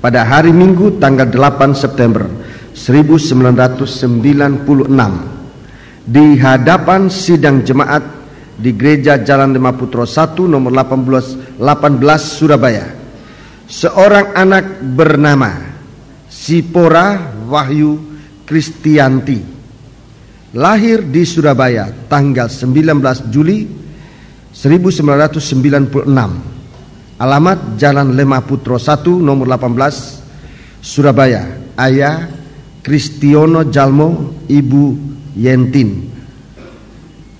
pada hari Minggu tanggal 8 September 1996 di hadapan sidang jemaat di Gereja Jalan Lema Putro 1 nomor 18 Surabaya. Seorang anak bernama Sipora Wahyu Kristianti lahir di Surabaya tanggal 19 Juli 1996. Alamat Jalan Lema Putro 1 nomor 18 Surabaya. Ayah Kristiono Jalmo, Ibu Yentin.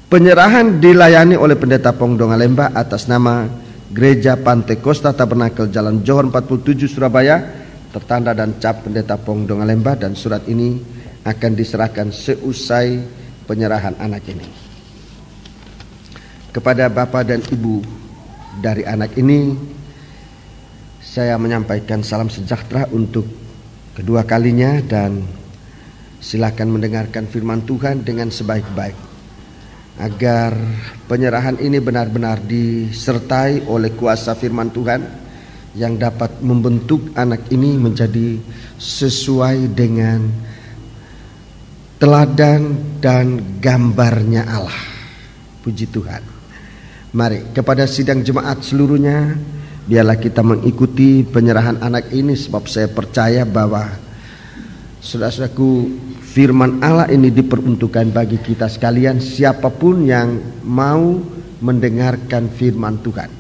Penyerahan dilayani oleh Pendeta Pongdonga Lemba atas nama Gereja Pantai Costa Tabernakel Jalan Johor 47 Surabaya, tertanda dan cap Pendeta Pongdonga Lemba, dan surat ini akan diserahkan seusai penyerahan anak ini. Kepada Bapak dan Ibu dari anak ini, saya menyampaikan salam sejahtera untuk kedua kalinya, dan silakan mendengarkan firman Tuhan dengan sebaik-baik agar penyerahan ini benar-benar disertai oleh kuasa firman Tuhan yang dapat membentuk anak ini menjadi sesuai dengan teladan dan gambarnya Allah. Puji Tuhan. Mari kepada sidang jemaat seluruhnya, biarlah kita mengikuti penyerahan anak ini, sebab saya percaya bahwa saudara-saudaraku, firman Allah ini diperuntukkan bagi kita sekalian, siapapun yang mau mendengarkan firman Tuhan.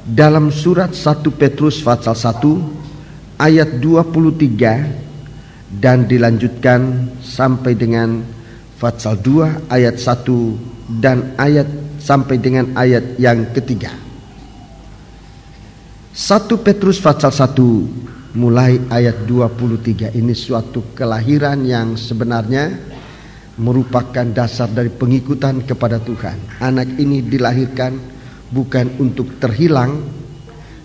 Dalam surat 1 Petrus pasal 1 ayat 23 dan dilanjutkan sampai dengan pasal 2 ayat 1 dan ayat sampai dengan ayat yang ketiga. 1 Petrus pasal 1 mulai ayat 23 ini suatu kelahiran yang sebenarnya merupakan dasar dari pengikutan kepada Tuhan. Anak ini dilahirkan bukan untuk terhilang,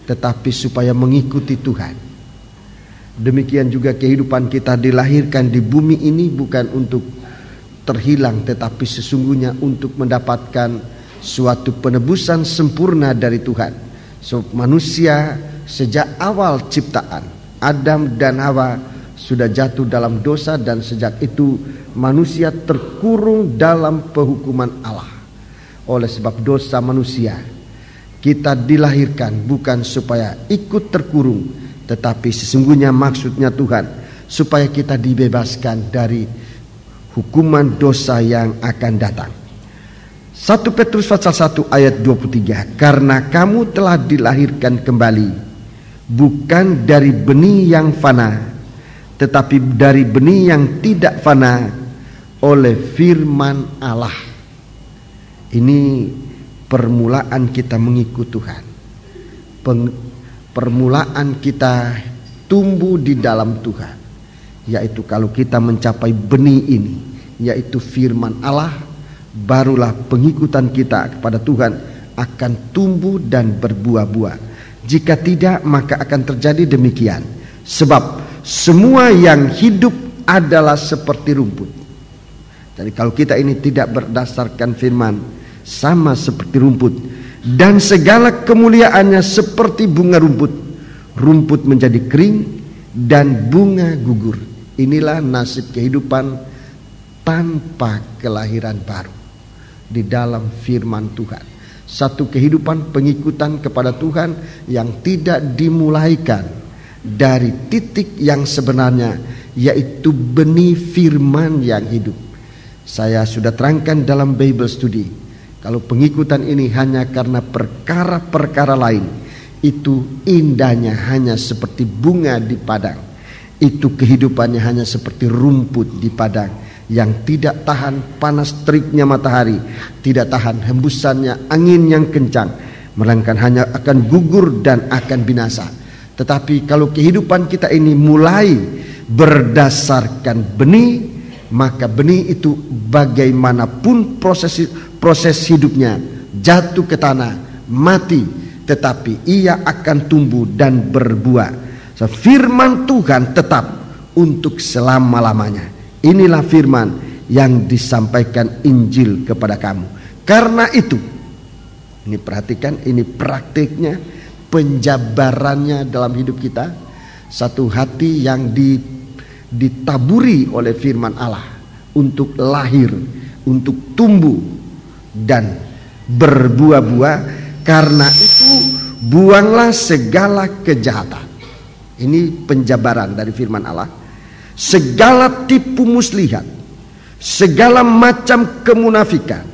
tetapi supaya mengikuti Tuhan. Demikian juga kehidupan kita dilahirkan di bumi ini bukan untuk terhilang, tetapi sesungguhnya untuk mendapatkan suatu penebusan sempurna dari Tuhan. So, manusia sejak awal ciptaan, Adam dan Hawa sudah jatuh dalam dosa, dan sejak itu manusia terkurung dalam penghukuman Allah. Oleh sebab dosa manusia, kita dilahirkan bukan supaya ikut terkurung, tetapi sesungguhnya maksudnya Tuhan supaya kita dibebaskan dari hukuman dosa yang akan datang. 1 Petrus pasal 1 ayat 23, karena kamu telah dilahirkan kembali, bukan dari benih yang fana, tetapi dari benih yang tidak fana, oleh firman Allah. Ini permulaan kita mengikut Tuhan, permulaan kita tumbuh di dalam Tuhan, yaitu kalau kita mencapai benih ini, yaitu firman Allah, barulah pengikutan kita kepada Tuhan akan tumbuh dan berbuah-buah. Jika tidak, maka akan terjadi demikian. Sebab semua yang hidup adalah seperti rumput. Jadi kalau kita ini tidak berdasarkan firman, sama seperti rumput, dan segala kemuliaannya seperti bunga rumput. Rumput menjadi kering dan bunga gugur. Inilah nasib kehidupan tanpa kelahiran baru di dalam firman Tuhan. Satu kehidupan pengikutan kepada Tuhan yang tidak dimulaikan dari titik yang sebenarnya, yaitu benih firman yang hidup. Saya sudah terangkan dalam Bible Study, kalau pengikutan ini hanya karena perkara-perkara lain, itu indahnya hanya seperti bunga di padang. Itu kehidupannya hanya seperti rumput di padang yang tidak tahan panas teriknya matahari, tidak tahan hembusannya angin yang kencang, melainkan hanya akan gugur dan akan binasa. Tetapi kalau kehidupan kita ini mulai berdasarkan benih, maka benih itu bagaimanapun proses hidupnya, jatuh ke tanah, mati, tetapi ia akan tumbuh dan berbuah. So, firman Tuhan tetap untuk selama-lamanya. Inilah firman yang disampaikan Injil kepada kamu. Karena itu, ini perhatikan, ini praktiknya, penjabarannya dalam hidup kita. Satu hati yang ditaburi oleh firman Allah untuk lahir, untuk tumbuh dan berbuah-buah. Karena itu buanglah segala kejahatan. Ini penjabaran dari firman Allah. Segala tipu muslihat, segala macam kemunafikan,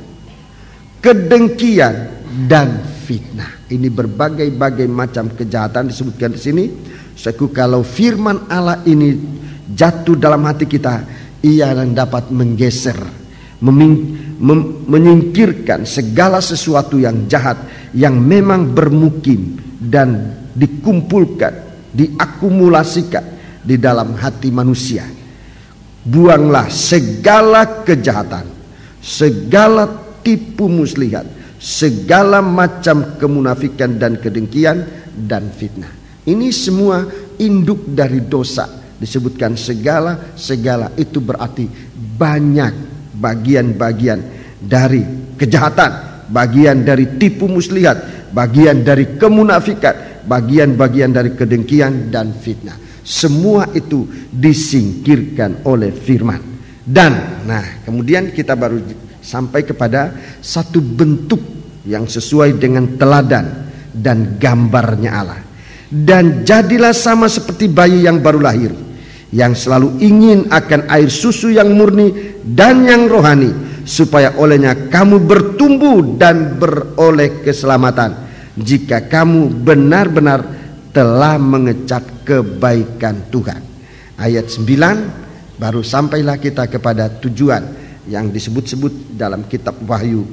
kedengkian dan fitnah. Ini berbagai-bagai macam kejahatan disebutkan di sini. Kalau firman Allah ini jatuh dalam hati kita, ia akan dapat menggeser, menyingkirkan segala sesuatu yang jahat yang memang bermukim dan dikumpulkan, diakumulasikan di dalam hati manusia. Buanglah segala kejahatan, segala tipu muslihat, segala macam kemunafikan dan kedengkian dan fitnah. Ini semua induk dari dosa. Disebutkan segala itu berarti banyak bagian-bagian dari kejahatan, bagian dari tipu muslihat, bagian dari kemunafikan, bagian-bagian dari kedengkian dan fitnah. Semua itu disingkirkan oleh firman. Dan kemudian kita baru sampai kepada satu bentuk yang sesuai dengan teladan dan gambarnya Allah. Dan jadilah sama seperti bayi yang baru lahir, yang selalu ingin akan air susu yang murni dan yang rohani, supaya olehnya kamu bertumbuh dan beroleh keselamatan, jika kamu benar-benar telah mengecap kebaikan Tuhan. Ayat 9 baru sampailah kita kepada tujuan yang disebut-sebut dalam kitab Wahyu.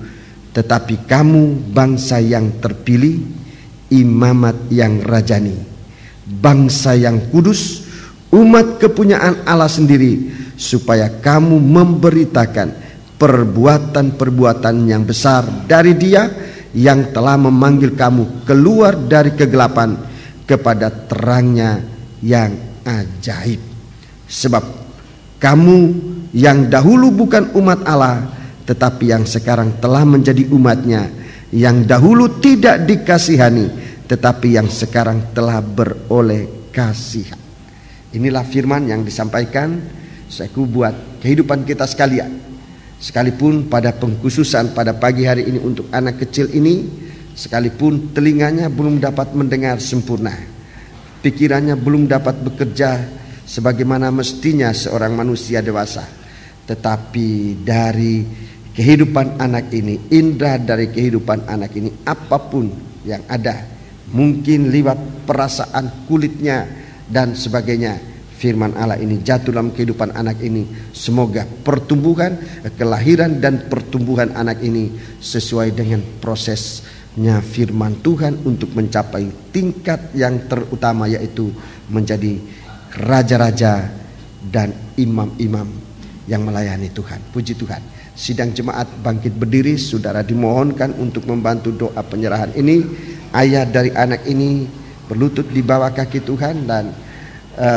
Tetapi kamu bangsa yang terpilih, imamat yang rajani, bangsa yang kudus, umat kepunyaan Allah sendiri, supaya kamu memberitakan perbuatan-perbuatan yang besar dari Dia yang telah memanggil kamu keluar dari kegelapan kepada terangnya yang ajaib. Sebab kamu yang dahulu bukan umat Allah, tetapi yang sekarang telah menjadi umatnya, yang dahulu tidak dikasihani, tetapi yang sekarang telah beroleh kasihan. Inilah firman yang disampaikan buat kehidupan kita sekalian. Sekalipun pada pengkhususan pada pagi hari ini untuk anak kecil ini, sekalipun telinganya belum dapat mendengar sempurna, pikirannya belum dapat bekerja sebagaimana mestinya seorang manusia dewasa, tetapi dari kehidupan anak ini, indera dari kehidupan anak ini, apapun yang ada, mungkin lewat perasaan kulitnya dan sebagainya, firman Allah ini jatuh dalam kehidupan anak ini. Semoga pertumbuhan, kelahiran dan pertumbuhan anak ini sesuai dengan prosesnya firman Tuhan untuk mencapai tingkat yang terutama, yaitu menjadi raja-raja dan imam-imam yang melayani Tuhan. Puji Tuhan. Sidang jemaat bangkit berdiri, saudara dimohonkan untuk membantu doa penyerahan ini. Ayah dari anak ini berlutut di bawah kaki Tuhan, dan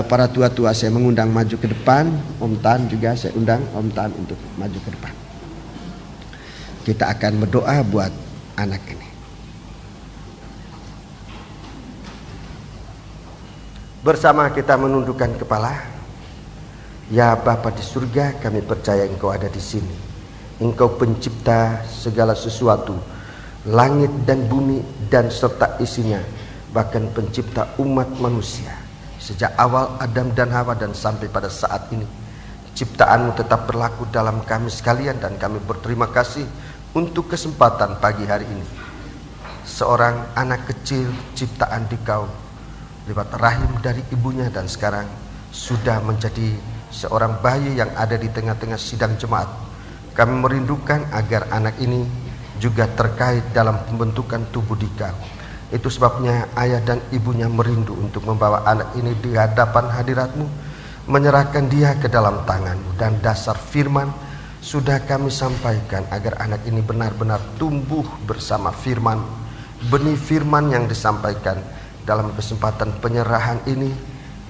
para tua-tua saya mengundang maju ke depan. Om Tan juga saya undang Om Tan untuk maju ke depan. Kita akan berdoa buat anak ini. Bersama kita menundukkan kepala. Ya Bapa di surga, kami percaya Engkau ada di sini. Engkau pencipta segala sesuatu, langit dan bumi dan serta isinya, bahkan pencipta umat manusia. Sejak awal Adam dan Hawa dan sampai pada saat ini, ciptaan-Mu tetap berlaku dalam kami sekalian, dan kami berterima kasih untuk kesempatan pagi hari ini. Seorang anak kecil ciptaan Dikau lewat rahim dari ibunya, dan sekarang sudah menjadi seorang bayi yang ada di tengah-tengah sidang jemaat. Kami merindukan agar anak ini juga terkait dalam pembentukan tubuh Dikau. Itu sebabnya ayah dan ibunya merindu untuk membawa anak ini di hadapan hadirat-Mu, menyerahkan dia ke dalam tangan-Mu, dan dasar firman sudah kami sampaikan agar anak ini benar-benar tumbuh bersama firman. Benih firman yang disampaikan dalam kesempatan penyerahan ini,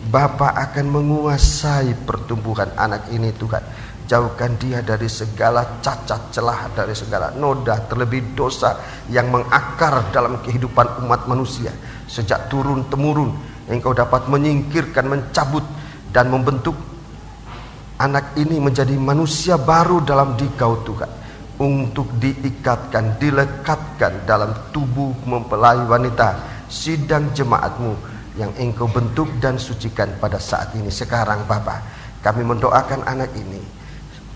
Bapa akan menguasai pertumbuhan anak ini Tuhan. Jauhkan dia dari segala cacat celah, dari segala noda, terlebih dosa yang mengakar dalam kehidupan umat manusia sejak turun-temurun, Engkau dapat menyingkirkan, mencabut, dan membentuk anak ini menjadi manusia baru dalam Dikau Tuhan, untuk diikatkan, dilekatkan dalam tubuh mempelai wanita sidang jemaat-Mu yang Engkau bentuk dan sucikan pada saat ini. Sekarang Bapa, kami mendoakan anak ini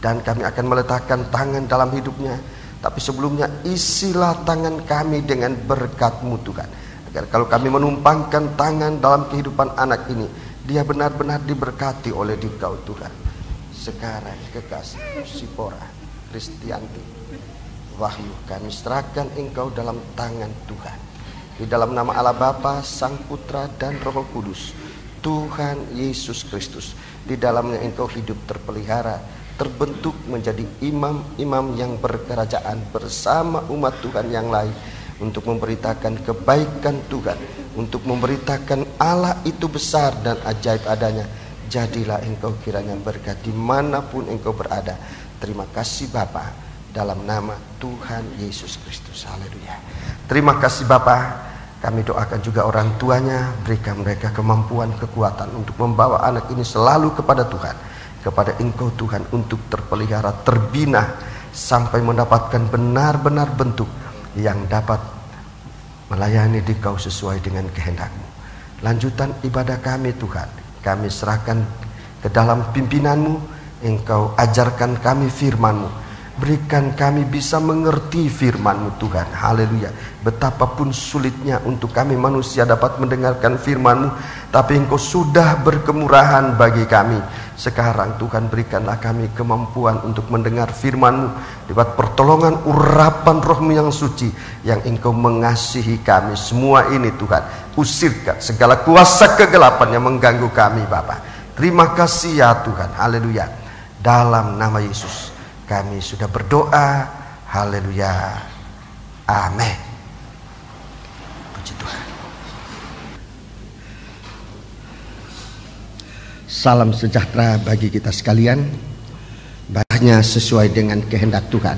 dan kami akan meletakkan tangan dalam hidupnya. Tapi sebelumnya isilah tangan kami dengan berkat-Mu Tuhan, agar kalau kami menumpangkan tangan dalam kehidupan anak ini, dia benar-benar diberkati oleh Dikau Tuhan. Sekarang kekasih Sipora, Kristianti, Wahyu, kami serahkan Engkau dalam tangan Tuhan. Di dalam nama Allah Bapa, Sang Putra dan Roh Kudus, Tuhan Yesus Kristus, di dalamnya Engkau hidup terpelihara, terbentuk menjadi imam-imam yang berkerajaan bersama umat Tuhan yang lain, untuk memberitakan kebaikan Tuhan, untuk memberitakan Allah itu besar dan ajaib adanya. Jadilah Engkau kiranya berkat dimanapun Engkau berada. Terima kasih Bapa, dalam nama Tuhan Yesus Kristus. Haleluya. Terima kasih Bapa. Kami doakan juga orang tuanya, berikan mereka kemampuan, kekuatan untuk membawa anak ini selalu kepada Tuhan, kepada Engkau Tuhan, untuk terpelihara, terbina, sampai mendapatkan benar-benar bentuk yang dapat melayani Dikau sesuai dengan kehendak-Mu. Lanjutan ibadah kami Tuhan, kami serahkan ke dalam pimpinan-Mu. Engkau ajarkan kami firman-Mu, berikan kami bisa mengerti firman-Mu Tuhan. Haleluya. Betapapun sulitnya untuk kami manusia dapat mendengarkan firman-Mu, tapi Engkau sudah berkemurahan bagi kami. Sekarang Tuhan, berikanlah kami kemampuan untuk mendengar firman-Mu lewat pertolongan urapan Roh-Mu yang suci, yang Engkau mengasihi kami. Semua ini Tuhan, usirkan segala kuasa kegelapan yang mengganggu kami Bapa. Terima kasih ya Tuhan. Haleluya. Dalam nama Yesus kami sudah berdoa. Haleluya. Amin. Puji Tuhan. Salam sejahtera bagi kita sekalian. Banyak sesuai dengan kehendak Tuhan.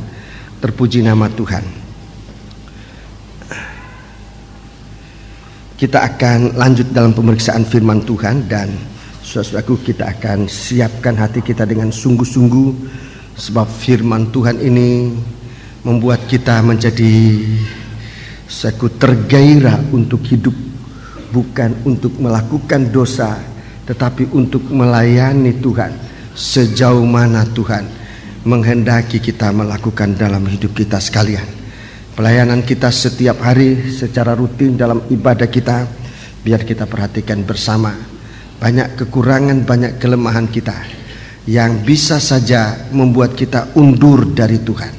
Terpuji nama Tuhan. Kita akan lanjut dalam pemeriksaan firman Tuhan, dan saudaraku, kita akan siapkan hati kita dengan sungguh-sungguh, sebab firman Tuhan ini membuat kita menjadi tergairah untuk hidup, bukan untuk melakukan dosa, tetapi untuk melayani Tuhan sejauh mana Tuhan menghendaki kita melakukan dalam hidup kita sekalian. Pelayanan kita setiap hari secara rutin dalam ibadah kita, biar kita perhatikan bersama. Banyak kekurangan, banyak kelemahan kita yang bisa saja membuat kita undur dari Tuhan.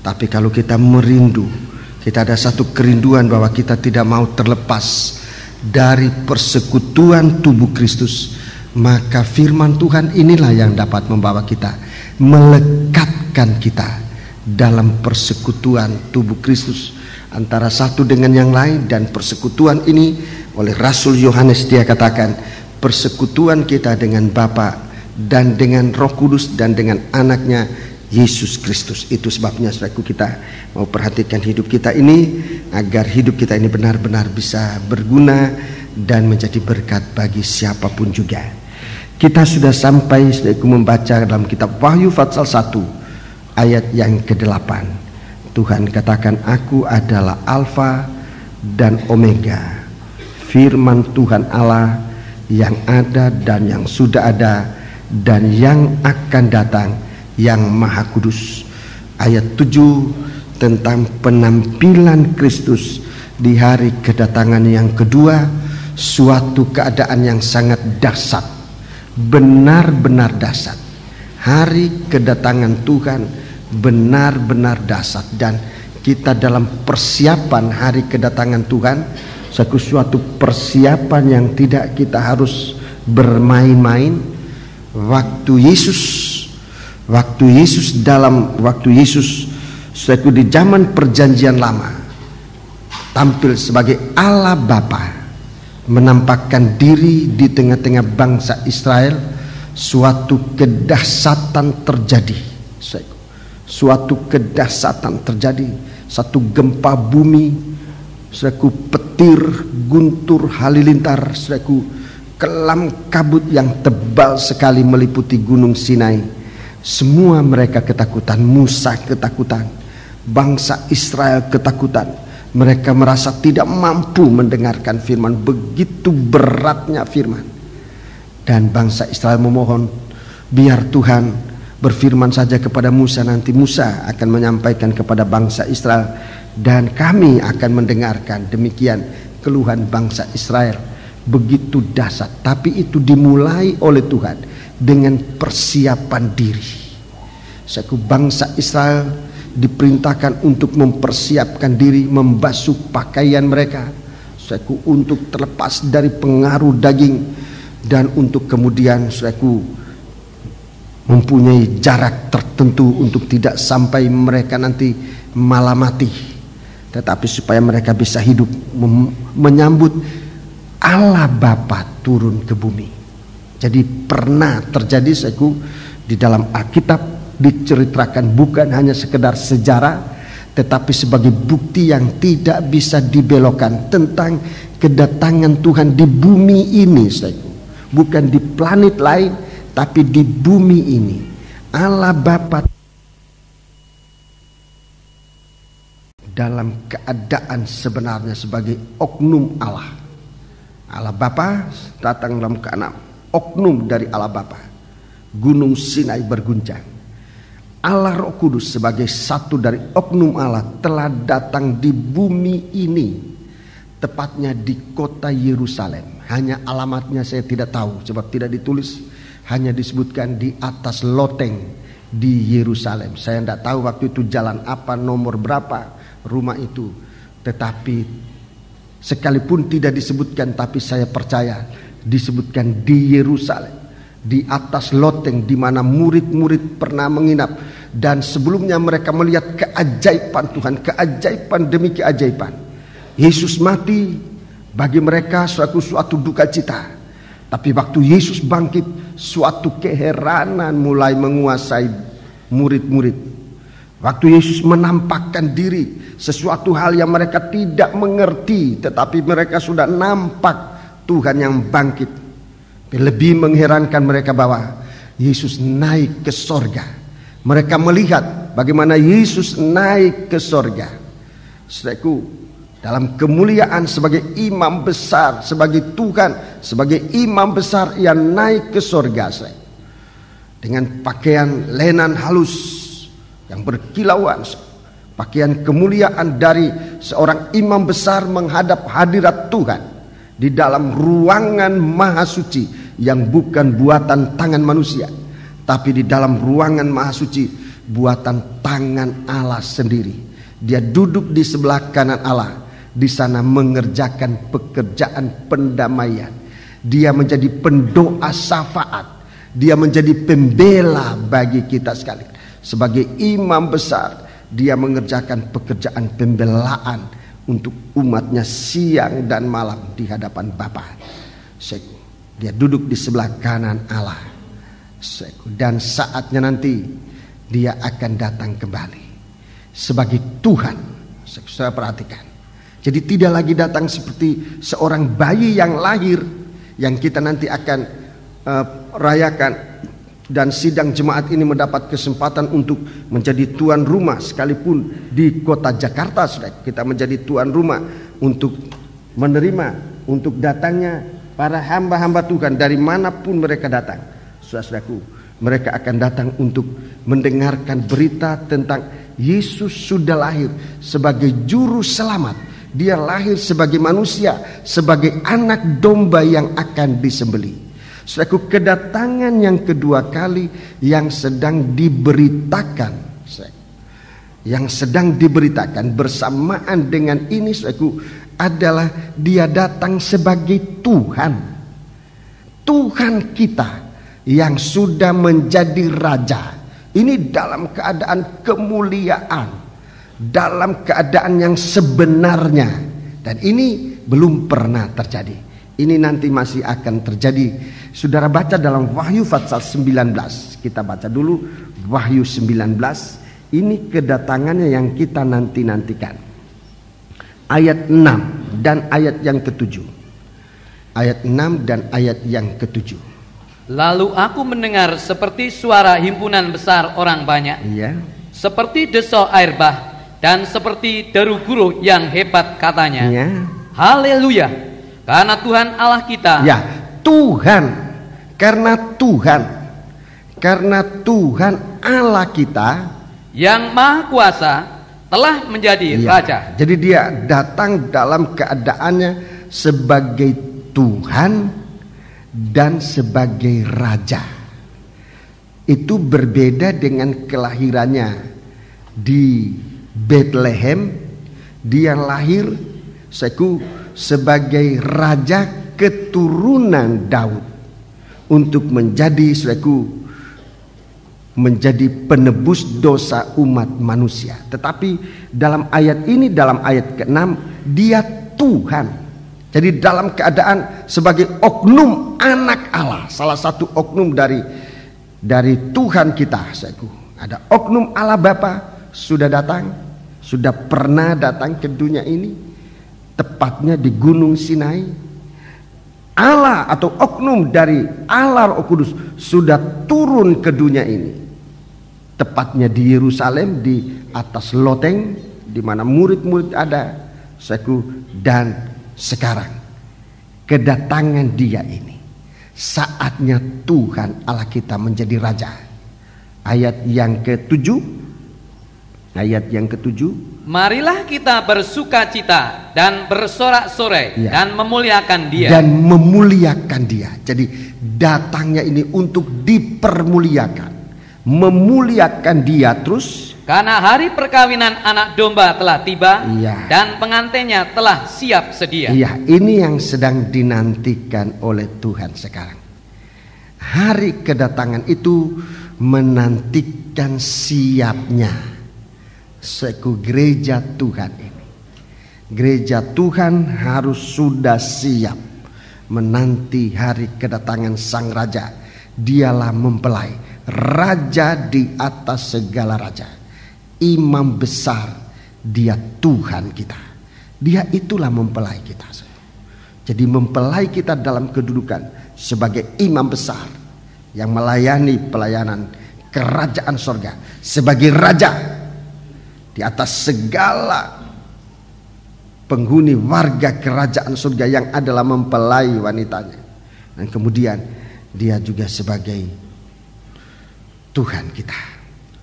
Tapi kalau kita merindu, kita ada satu kerinduan bahwa kita tidak mau terlepas dari persekutuan tubuh Kristus, maka firman Tuhan inilah yang dapat membawa kita, melekatkan kita dalam persekutuan tubuh Kristus antara satu dengan yang lain. Dan persekutuan ini oleh Rasul Yohanes, dia katakan, persekutuan kita dengan Bapa dan dengan Roh Kudus dan dengan anaknya Yesus Kristus. Itu sebabnya saudaraku, kita mau perhatikan hidup kita ini, agar hidup kita ini benar-benar bisa berguna dan menjadi berkat bagi siapapun juga. Kita sudah sampai saudaraku membaca dalam kitab Wahyu pasal 1 ayat yang ke-8. Tuhan katakan, aku adalah Alfa dan Omega, firman Tuhan Allah yang ada dan yang sudah ada dan yang akan datang, yang Maha Kudus. Ayat 7 tentang penampilan Kristus di hari kedatangan yang kedua, suatu keadaan yang sangat dahsyat, benar-benar dahsyat. Hari kedatangan Tuhan benar-benar dahsyat, dan kita dalam persiapan hari kedatangan Tuhan, suatu persiapan yang tidak kita harus bermain-main. Waktu Yesus suatu di zaman perjanjian lama tampil sebagai Allah Bapa, menampakkan diri di tengah-tengah bangsa Israel, suatu kedahsyatan terjadi. Suatu kedahsyatan terjadi, satu gempa bumi Saudaraku, petir, guntur, halilintar, saudaraku, kelam kabut yang tebal sekali meliputi gunung Sinai. Semua mereka ketakutan. Musa ketakutan, bangsa Israel ketakutan. Mereka merasa tidak mampu mendengarkan firman, begitu beratnya firman. Dan bangsa Israel memohon, biar Tuhan berfirman saja kepada Musa, nanti Musa akan menyampaikan kepada bangsa Israel dan kami akan mendengarkan. Demikian keluhan bangsa Israel, begitu dahsyat. Tapi itu dimulai oleh Tuhan dengan persiapan diri. Suku bangsa Israel diperintahkan untuk mempersiapkan diri, membasuh pakaian mereka, suku untuk terlepas dari pengaruh daging, dan untuk kemudian suku mempunyai jarak tertentu untuk tidak sampai mereka nanti malah mati, tetapi supaya mereka bisa hidup menyambut Allah Bapa turun ke bumi. Jadi pernah terjadi suku di dalam Alkitab, diceritakan bukan hanya sekedar sejarah, tetapi sebagai bukti yang tidak bisa dibelokkan tentang kedatangan Tuhan di bumi ini, saudaraku. Bukan di planet lain, tapi di bumi ini. Allah Bapa dalam keadaan sebenarnya sebagai oknum Allah. Allah Bapa datang dalam keadaan oknum dari Allah Bapa. Gunung Sinai berguncang. Allah Roh Kudus sebagai satu dari oknum Allah telah datang di bumi ini, tepatnya di kota Yerusalem. Hanya alamatnya saya tidak tahu sebab tidak ditulis, hanya disebutkan di atas loteng di Yerusalem. Saya tidak tahu waktu itu jalan apa, nomor berapa rumah itu, tetapi sekalipun tidak disebutkan, tapi saya percaya disebutkan di Yerusalem, di atas loteng di mana murid-murid pernah menginap. Dan sebelumnya mereka melihat keajaiban Tuhan, keajaiban demi keajaiban. Yesus mati bagi mereka suatu duka cita. Tapi waktu Yesus bangkit, suatu keheranan mulai menguasai murid-murid. Waktu Yesus menampakkan diri, sesuatu hal yang mereka tidak mengerti, tetapi mereka sudah nampak Tuhan yang bangkit. Lebih mengherankan mereka bahwa Yesus naik ke sorga. Mereka melihat bagaimana Yesus naik ke sorga. Saudaraku, dalam kemuliaan sebagai imam besar, sebagai Tuhan, sebagai imam besar, ia naik ke sorga, saudara. Dengan pakaian lenan halus yang berkilauan, pakaian kemuliaan dari seorang imam besar menghadap hadirat Tuhan di dalam ruangan maha suci yang bukan buatan tangan manusia, tapi di dalam ruangan maha suci buatan tangan Allah sendiri. Dia duduk di sebelah kanan Allah, di sana mengerjakan pekerjaan pendamaian. Dia menjadi pendoa syafaat, dia menjadi pembela bagi kita sekalian. Sebagai imam besar, dia mengerjakan pekerjaan pembelaan untuk umatnya siang dan malam di hadapan Bapa. Dia duduk di sebelah kanan Allah. Dan saatnya nanti dia akan datang kembali sebagai Tuhan. Saya perhatikan. Jadi tidak lagi datang seperti seorang bayi yang lahir, yang kita nanti akan rayakan. Dan sidang jemaat ini mendapat kesempatan untuk menjadi tuan rumah, sekalipun di kota Jakarta, saudara, kita menjadi tuan rumah untuk menerima, untuk datangnya para hamba-hamba Tuhan dari manapun mereka datang. Saudaraku, mereka akan datang untuk mendengarkan berita tentang Yesus sudah lahir sebagai juru selamat. Dia lahir sebagai manusia, sebagai anak domba yang akan disembelih. Saudaraku, kedatangan yang kedua kali yang sedang diberitakan, bersamaan dengan ini, saudaraku, adalah dia datang sebagai Tuhan. Tuhan kita yang sudah menjadi raja. Ini dalam keadaan kemuliaan, dalam keadaan yang sebenarnya. Dan ini belum pernah terjadi. Ini nanti masih akan terjadi. Saudara baca dalam Wahyu pasal 19. Kita baca dulu Wahyu 19. Ini kedatangannya yang kita nanti-nantikan. ayat 6 dan ayat yang ke-7. Ayat 6 dan ayat yang ke-7. Lalu aku mendengar seperti suara himpunan besar orang banyak, Iya. seperti desau air bah, dan seperti deru guru yang hebat, katanya, Iya. haleluya, karena Tuhan Allah kita. Ya, Tuhan, karena Tuhan Allah kita yang maha kuasa telah menjadi Iya. raja. Jadi dia datang dalam keadaannya sebagai Tuhan dan sebagai raja. Itu berbeda dengan kelahirannya di Bethlehem. Dia lahir sebagai raja keturunan Daud untuk menjadi penebus dosa umat manusia. Tetapi dalam ayat ini, dalam ayat ke-6, dia Tuhan. Jadi dalam keadaan sebagai oknum anak Allah, salah satu oknum dari Tuhan kita. Ada oknum Allah Bapa sudah pernah datang ke dunia ini, tepatnya di Gunung Sinai. Allah atau oknum dari Allah Roh Kudus sudah turun ke dunia ini, tepatnya di Yerusalem, di atas loteng di mana murid-murid ada. Dan sekarang kedatangan dia ini, saatnya Tuhan Allah kita menjadi raja. Ayat yang ke-7, marilah kita bersukacita dan bersorak-sorai, ya, dan memuliakan dia. Jadi datangnya ini untuk dipermuliakan, memuliakan dia terus. Karena hari perkawinan anak domba telah tiba, Ya. dan pengantinnya telah siap sedia. Iya, ini yang sedang dinantikan oleh Tuhan sekarang. Hari kedatangan itu menantikan siapnya gereja Tuhan ini. Gereja Tuhan harus sudah siap menanti hari kedatangan Sang Raja. Dialah mempelai, raja di atas segala raja, imam besar. Dia Tuhan kita. Dia itulah mempelai kita. Jadi mempelai kita dalam kedudukan sebagai imam besar yang melayani pelayanan kerajaan sorga, sebagai raja di atas segala penghuni warga kerajaan surga yang adalah mempelai wanitanya. Dan kemudian dia juga sebagai Tuhan kita,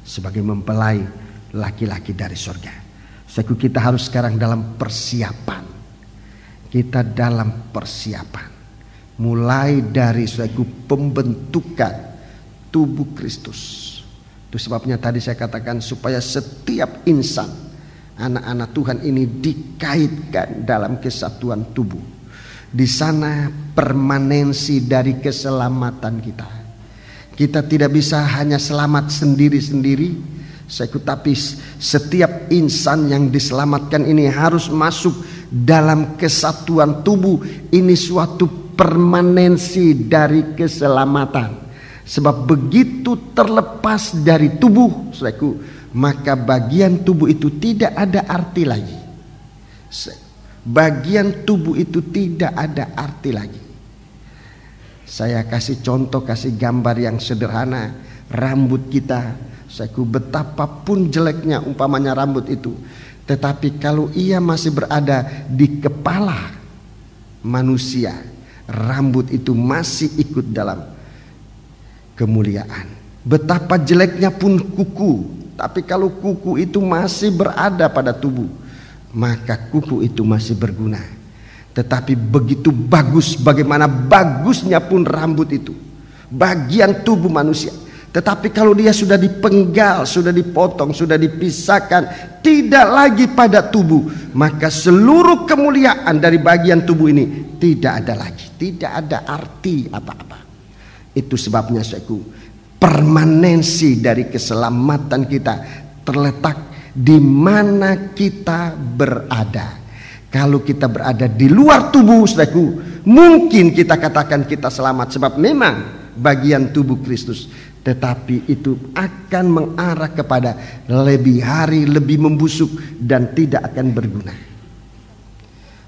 sebagai mempelai laki-laki dari surga. Kita harus sekarang dalam persiapan. Kita dalam persiapan, mulai dari pembentukan tubuh Kristus. Itu sebabnya tadi saya katakan supaya setiap insan, anak-anak Tuhan ini dikaitkan dalam kesatuan tubuh. Di sana permanensi dari keselamatan kita. Kita tidak bisa hanya selamat sendiri-sendiri, tapi setiap insan yang diselamatkan ini harus masuk dalam kesatuan tubuh. Ini suatu permanensi dari keselamatan. Sebab begitu terlepas dari tubuh, maka bagian tubuh itu tidak ada arti lagi. Bagian tubuh itu tidak ada arti lagi. Saya kasih contoh, kasih gambar yang sederhana. Rambut kita, betapapun jeleknya umpamanya rambut itu, tetapi kalau ia masih berada di kepala manusia, rambut itu masih ikut dalam kemuliaan. Betapa jeleknya pun kuku, tapi kalau kuku itu masih berada pada tubuh, maka kuku itu masih berguna. Tetapi begitu bagus, bagaimana bagusnya pun rambut itu, bagian tubuh manusia. Tetapi kalau dia sudah dipenggal, sudah dipotong, sudah dipisahkan, tidak lagi pada tubuh, maka seluruh kemuliaan dari bagian tubuh ini tidak ada lagi, tidak ada arti apa-apa. Itu sebabnya permanensi dari keselamatan kita terletak di mana kita berada. Kalau kita berada di luar tubuh, mungkin kita katakan kita selamat, sebab memang bagian tubuh Kristus. Tetapi itu akan mengarah kepada lebih hari, lebih membusuk, dan tidak akan berguna.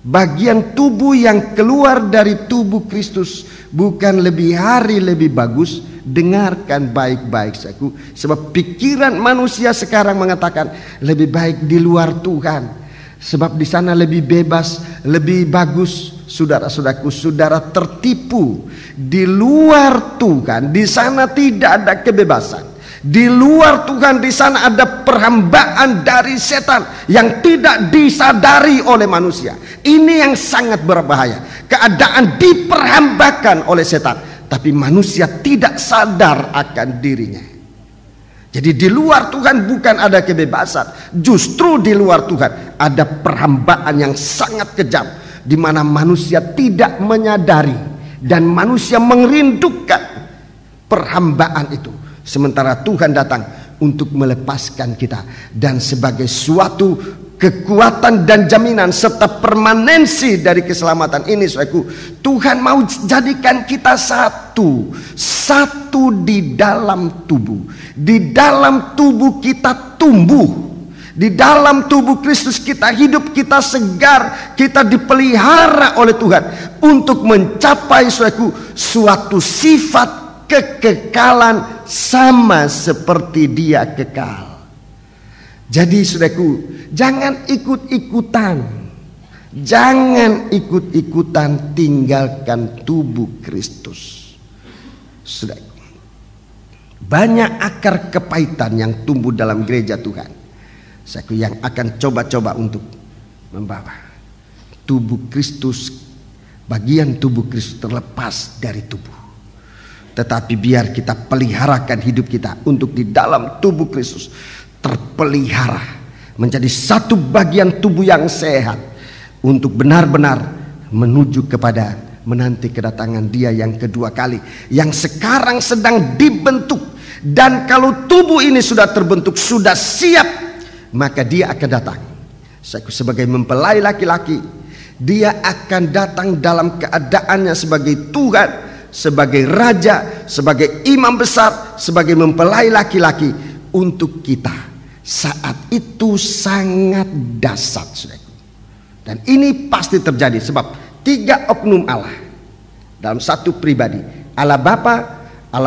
Bagian tubuh yang keluar dari tubuh Kristus bukan lebih hari lebih bagus. Dengarkan baik-baik saudaraku, sebab pikiran manusia sekarang mengatakan lebih baik di luar Tuhan, sebab di sana lebih bebas, lebih bagus. Saudara-saudaraku, saudara tertipu. Di luar Tuhan, di sana tidak ada kebebasan. Di luar Tuhan, di sana ada perhambaan dari setan yang tidak disadari oleh manusia. Ini yang sangat berbahaya. Keadaan diperhambakan oleh setan, tapi manusia tidak sadar akan dirinya. Jadi di luar Tuhan bukan ada kebebasan, justru di luar Tuhan ada perhambaan yang sangat kejam, di mana manusia tidak menyadari dan manusia merindukan perhambaan itu. Sementara Tuhan datang untuk melepaskan kita, dan sebagai suatu kekuatan dan jaminan serta permanensi dari keselamatan ini, saudaraku, Tuhan mau jadikan kita satu di dalam tubuh. Di dalam tubuh kita tumbuh. Di dalam tubuh Kristus kita hidup, kita segar, kita dipelihara oleh Tuhan untuk mencapai, saudaraku, suatu sifat kekekalan sama seperti Dia kekal. Jadi saudaraku, jangan ikut-ikutan. Jangan ikut-ikutan tinggalkan tubuh Kristus. Saudaraku, banyak akar kepahitan yang tumbuh dalam gereja Tuhan. Saudaraku, yang akan coba-coba untuk membawa tubuh Kristus, bagian tubuh Kristus terlepas dari tubuh. Tetapi biar kita peliharakan hidup kita untuk di dalam tubuh Kristus terpelihara menjadi satu bagian tubuh yang sehat, untuk benar-benar menuju kepada menanti kedatangan Dia yang kedua kali, yang sekarang sedang dibentuk. Dan kalau tubuh ini sudah terbentuk, sudah siap, maka Dia akan datang sebagai mempelai laki-laki. Dia akan datang dalam keadaannya sebagai Tuhan, sebagai Raja, sebagai Imam besar, sebagai mempelai laki-laki untuk kita. Saat itu sangat dahsyat, saudaraku. Dan ini pasti terjadi sebab 3 oknum Allah dalam satu pribadi. Allah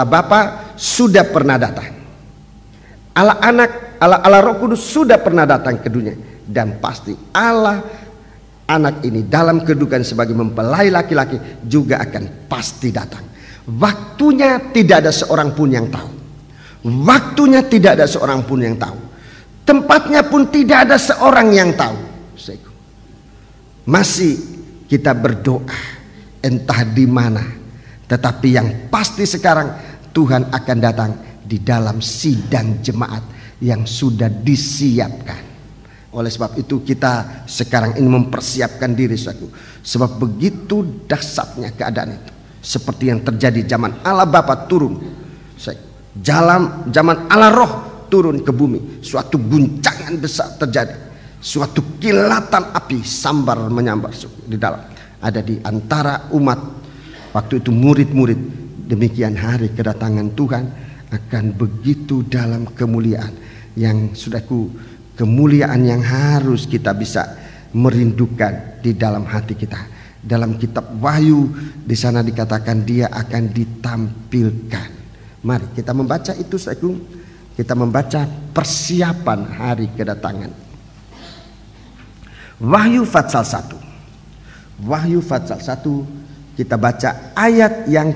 Bapa sudah pernah datang. Allah Anak, Allah Roh Kudus sudah pernah datang ke dunia, dan pasti Allah Anak ini dalam kedudukan sebagai mempelai laki-laki juga akan pasti datang. Waktunya tidak ada seorang pun yang tahu. Waktunya tidak ada seorang pun yang tahu. Tempatnya pun tidak ada seorang yang tahu. Masih kita berdoa entah di mana, tetapi yang pasti sekarang Tuhan akan datang di dalam sidang jemaat yang sudah disiapkan. Oleh sebab itu kita sekarang ini mempersiapkan diri, saudaraku. Sebab begitu dahsyatnya keadaan itu. Seperti yang terjadi zaman Allah Bapa turun, zaman Allah Roh turun ke bumi, suatu guncangan besar terjadi, suatu kilatan api sambar menyambar di dalam, ada di antara umat. Waktu itu murid-murid, demikian hari kedatangan Tuhan akan begitu dalam kemuliaan yang, saudaraku, kemuliaan yang harus kita bisa merindukan di dalam hati kita. Dalam kitab Wahyu di sana dikatakan Dia akan ditampilkan. Mari kita membaca itu, saudaraku. Kita membaca persiapan hari kedatangan. Wahyu pasal 1. Wahyu pasal 1 kita baca ayat yang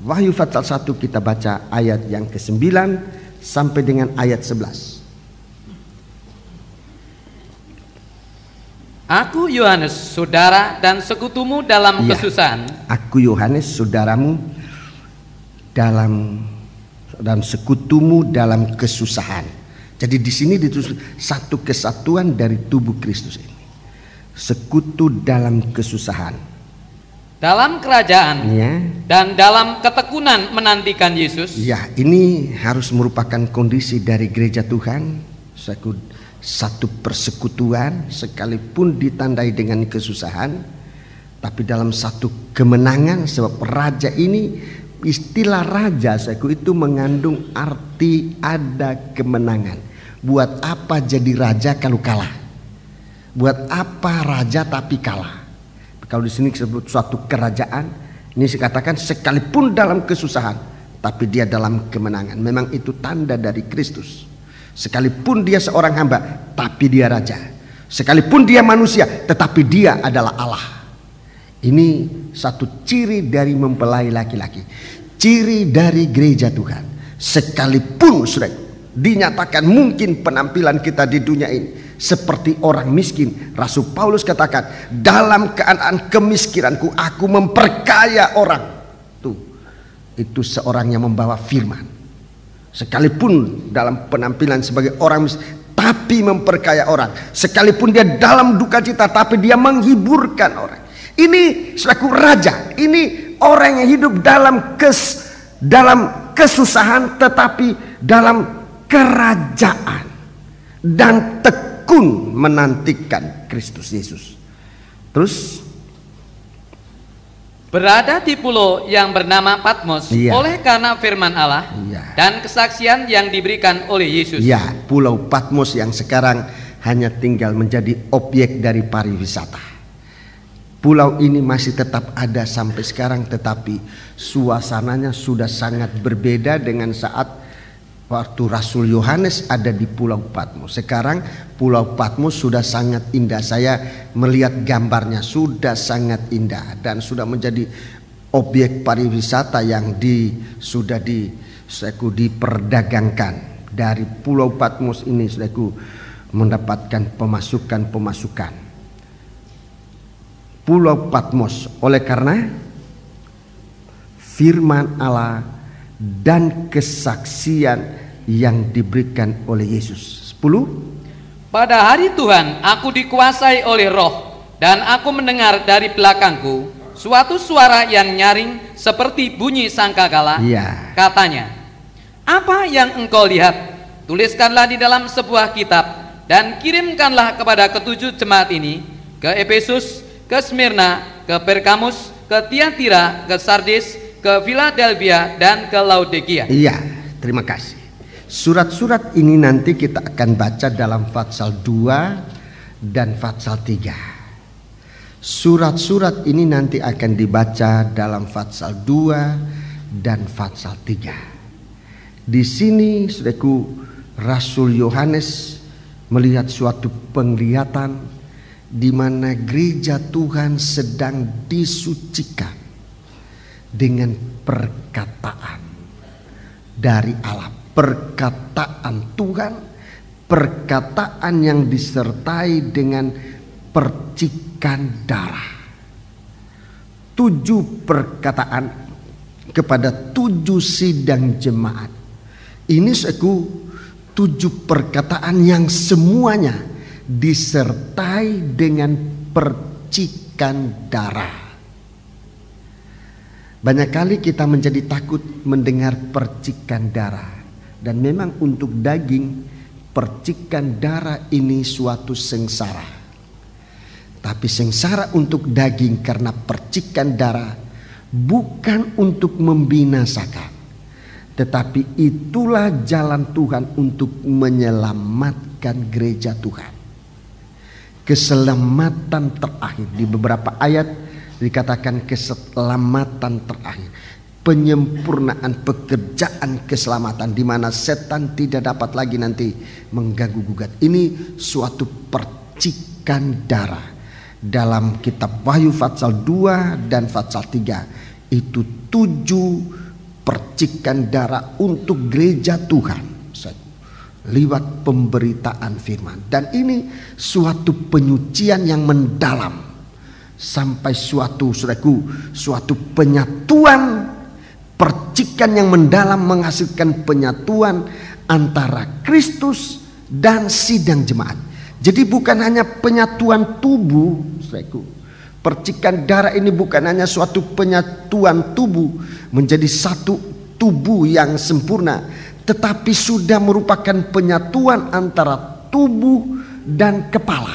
Wahyu pasal 1 kita baca ayat yang ke-9 sampai dengan ayat 11. Aku Yohanes, saudara dan sekutumu dalam kesusahan. Aku Yohanes, saudaramu dan sekutumu dalam kesusahan. Jadi di sini ditulis satu kesatuan dari tubuh Kristus ini. Sekutu dalam kesusahan, dalam kerajaan, dan dalam ketekunan menantikan Yesus. Ya, ini harus merupakan kondisi dari gereja Tuhan. Satu persekutuan sekalipun ditandai dengan kesusahan, tapi dalam satu kemenangan. Sebab raja ini, istilah raja itu mengandung arti ada kemenangan. Buat apa jadi raja kalau kalah? Buat apa raja tapi kalah? Kalau di sini disebut suatu kerajaan, ini dikatakan sekalipun dalam kesusahan, tapi dia dalam kemenangan. Memang itu tanda dari Kristus. Sekalipun dia seorang hamba, tapi dia raja. Sekalipun dia manusia, tetapi dia adalah Allah. Ini satu ciri dari mempelai laki-laki, ciri dari gereja Tuhan. Sekalipun sudah dinyatakan mungkin penampilan kita di dunia ini seperti orang miskin, Rasul Paulus katakan, dalam keadaan kemiskinanku aku memperkaya orang. Itu seorang yang membawa firman. Sekalipun dalam penampilan sebagai orang miskin, tapi memperkaya orang. Sekalipun dia dalam duka cita, tapi dia menghiburkan orang. Ini selaku raja. Ini orang yang hidup dalam kesusahan, tetapi dalam kerajaan dan tekun menantikan Kristus Yesus. Terus berada di pulau yang bernama Patmos, oleh karena firman Allah dan kesaksian yang diberikan oleh Yesus. Ya, pulau Patmos yang sekarang hanya tinggal menjadi objek dari pariwisata. Pulau ini masih tetap ada sampai sekarang, tetapi suasananya sudah sangat berbeda dengan saat waktu Rasul Yohanes ada di Pulau Patmos. Sekarang Pulau Patmos sudah sangat indah. Saya melihat gambarnya, sudah sangat indah dan sudah menjadi objek pariwisata yang sudah diperdagangkan. Dari Pulau Patmos ini saudaraku mendapatkan pemasukan. Pulau Patmos oleh karena firman Allah dan kesaksian yang diberikan oleh Yesus. 10. Pada hari Tuhan aku dikuasai oleh roh, dan aku mendengar dari belakangku suatu suara yang nyaring seperti bunyi sangkakala. Katanya, apa yang engkau lihat? Tuliskanlah di dalam sebuah kitab dan kirimkanlah kepada ketujuh jemaat ini, ke Efesus, ke Smyrna, ke Pergamus, ke Tiatira, ke Sardis, ke Philadelphia, dan ke Laodikia. Iya, terima kasih. Surat-surat ini nanti kita akan baca dalam Fatsal 2 dan Fatsal 3. Surat-surat ini nanti akan dibaca dalam Fatsal 2 dan Fatsal 3. Di sini saudaraku, Rasul Yohanes melihat suatu penglihatan di mana gereja Tuhan sedang disucikan dengan perkataan dari Allah, perkataan Tuhan, perkataan yang disertai dengan percikan darah. 7 perkataan kepada 7 sidang jemaat. Ini suatu 7 perkataan yang semuanya disertai dengan percikan darah. Banyak kali kita menjadi takut mendengar percikan darah. Dan memang untuk daging, percikan darah ini suatu sengsara. Tapi sengsara untuk daging karena percikan darah bukan untuk membinasakan, tetapi itulah jalan Tuhan untuk menyelamatkan gereja Tuhan. Keselamatan terakhir, di beberapa ayat dikatakan keselamatan terakhir, penyempurnaan pekerjaan keselamatan di mana setan tidak dapat lagi nanti mengganggu gugat. Ini suatu percikan darah. Dalam kitab Wahyu Fatsal 2 dan Fatsal 3 itu 7 percikan darah untuk gereja Tuhan lewat pemberitaan firman. Dan ini suatu penyucian yang mendalam sampai suatu penyatuan, percikan yang mendalam menghasilkan penyatuan antara Kristus dan sidang jemaat. Jadi bukan hanya penyatuan tubuh, percikan darah ini bukan hanya suatu penyatuan tubuh menjadi satu tubuh yang sempurna, tetapi sudah merupakan penyatuan antara tubuh dan kepala.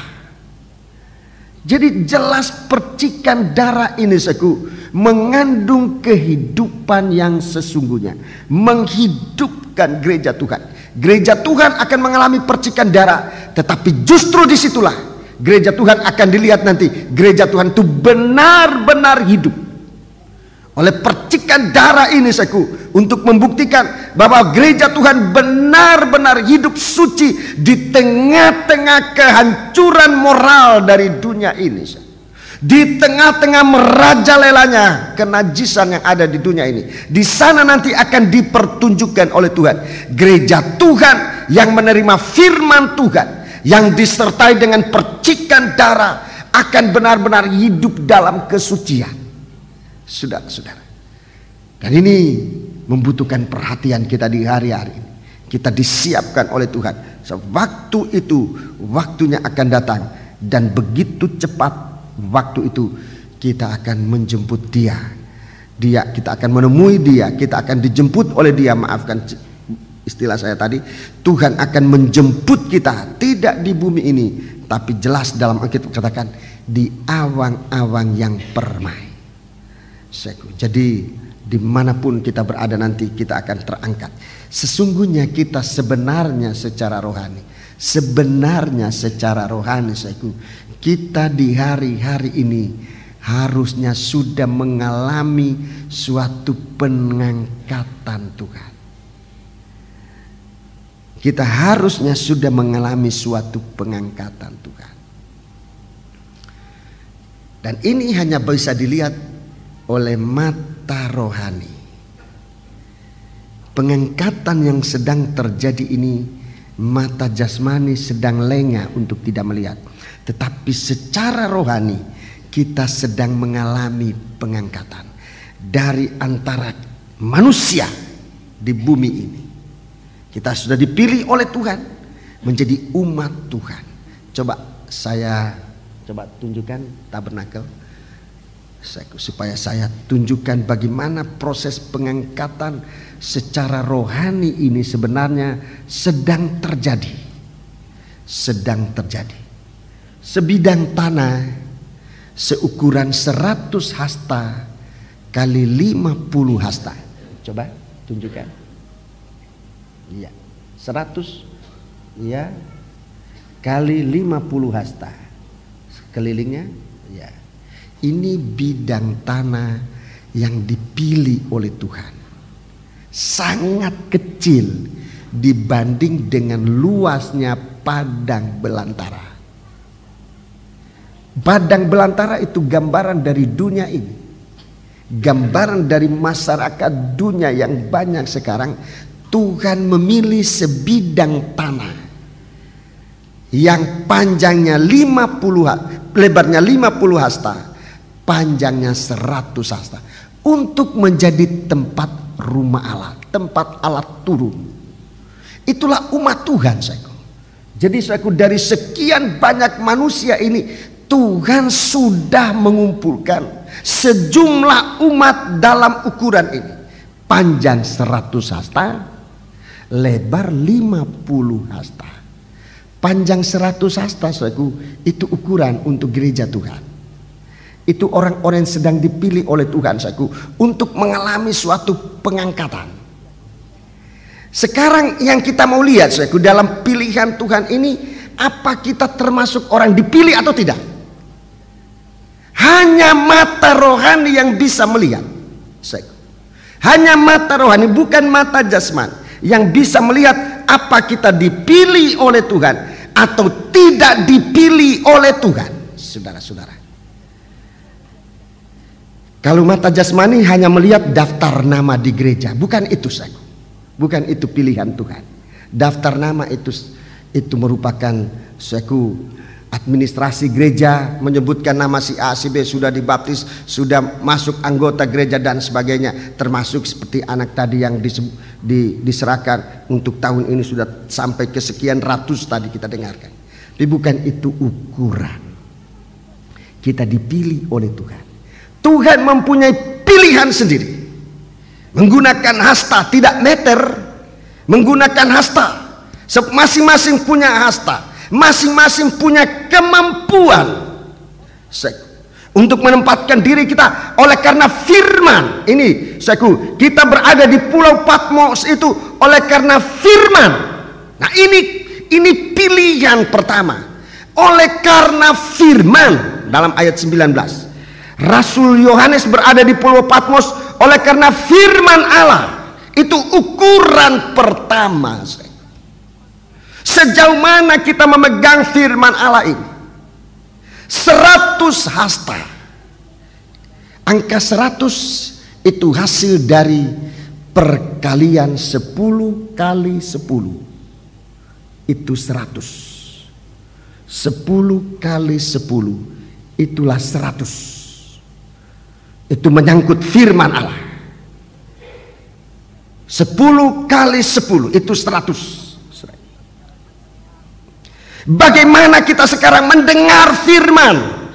Jadi jelas percikan darah ini mengandung kehidupan yang sesungguhnya, menghidupkan gereja Tuhan. Gereja Tuhan akan mengalami percikan darah, tetapi justru disitulah gereja Tuhan akan dilihat nanti. Gereja Tuhan itu benar-benar hidup. Oleh percikan darah ini saudaraku, untuk membuktikan bahwa gereja Tuhan benar-benar hidup suci di tengah-tengah kehancuran moral dari dunia ini, di tengah-tengah merajalelanya kenajisan yang ada di dunia ini. Di sana nanti akan dipertunjukkan oleh Tuhan gereja Tuhan yang menerima firman Tuhan, yang disertai dengan percikan darah, akan benar-benar hidup dalam kesucian. Saudara-saudara, dan ini membutuhkan perhatian kita di hari-hari ini. Kita disiapkan oleh Tuhan. Sewaktu itu waktunya akan datang, dan begitu cepat waktu itu kita akan menjemput dia. Kita akan menemui dia, kita akan dijemput oleh dia. Maafkan istilah saya tadi. Tuhan akan menjemput kita, tidak di bumi ini, tapi jelas dalam Alkitab katakan di awang-awang yang permai. Jadi dimanapun kita berada nanti kita akan terangkat. Sesungguhnya kita sebenarnya secara rohani, kita di hari-hari ini harusnya sudah mengalami suatu pengangkatan Tuhan. Kita harusnya sudah mengalami suatu pengangkatan Tuhan. Dan ini hanya bisa dilihat oleh mata rohani. Pengangkatan yang sedang terjadi ini, mata jasmani sedang lengah untuk tidak melihat. Tetapi secara rohani kita sedang mengalami pengangkatan dari antara manusia di bumi ini. Kita sudah dipilih oleh Tuhan menjadi umat Tuhan. Coba tunjukkan tabernakel, supaya saya tunjukkan bagaimana proses pengangkatan secara rohani ini sebenarnya sedang terjadi. Sebidang tanah seukuran 100 hasta kali 50 hasta. Coba tunjukkan. Iya, 100 ya kali 50 hasta. Kelilingnya ya. Ini bidang tanah yang dipilih oleh Tuhan. Sangat kecil dibanding dengan luasnya padang belantara. Padang belantara itu gambaran dari dunia ini. Gambaran dari masyarakat dunia yang banyak sekarang. Tuhan memilih sebidang tanah yang panjangnya 50, lebarnya 50 hasta, panjangnya 100 hasta, untuk menjadi tempat rumah Allah, tempat Allah turun. Itulah umat Tuhan, saudaraku. Jadi saudaraku, dari sekian banyak manusia ini Tuhan sudah mengumpulkan sejumlah umat dalam ukuran ini. Panjang 100 hasta, lebar 50 hasta. Panjang 100 hasta, saudaraku, itu ukuran untuk gereja Tuhan. Itu orang-orang yang sedang dipilih oleh Tuhan, saudaraku, untuk mengalami suatu pengangkatan. Sekarang yang kita mau lihat, saudaraku, dalam pilihan Tuhan ini, apa kita termasuk orang dipilih atau tidak? Hanya mata rohani yang bisa melihat, saudaraku. Hanya mata rohani, bukan mata jasmani, yang bisa melihat apa kita dipilih oleh Tuhan atau tidak dipilih oleh Tuhan, saudara-saudara. Kalau mata jasmani hanya melihat daftar nama di gereja, bukan itu, saudara. Bukan itu pilihan Tuhan. Daftar nama itu merupakan, saudara, administrasi gereja menyebutkan nama si A, si B sudah dibaptis, sudah masuk anggota gereja dan sebagainya. Termasuk seperti anak tadi yang diserahkan untuk tahun ini sudah sampai ke sekian ratus tadi kita dengarkan. Tapi bukan itu ukuran. Kita dipilih oleh Tuhan. Tuhan mempunyai pilihan sendiri. Menggunakan hasta, tidak meter. Menggunakan hasta. Masing-masing punya hasta. Masing-masing punya kemampuan untuk menempatkan diri kita. Oleh karena firman ini, saudaraku, kita berada di Pulau Patmos itu oleh karena firman. Nah, ini pilihan pertama. Oleh karena firman, dalam ayat 19, Rasul Yohanes berada di Pulau Patmos oleh karena firman Allah. Itu ukuran pertama. Sejauh mana kita memegang firman Allah ini? 100 hasta. Angka 100 itu hasil dari perkalian 10 kali 10. Itu 100. 10 kali 10 itulah 100. Itu menyangkut firman Allah. 10 kali 10 itu 100. Bagaimana kita sekarang mendengar firman?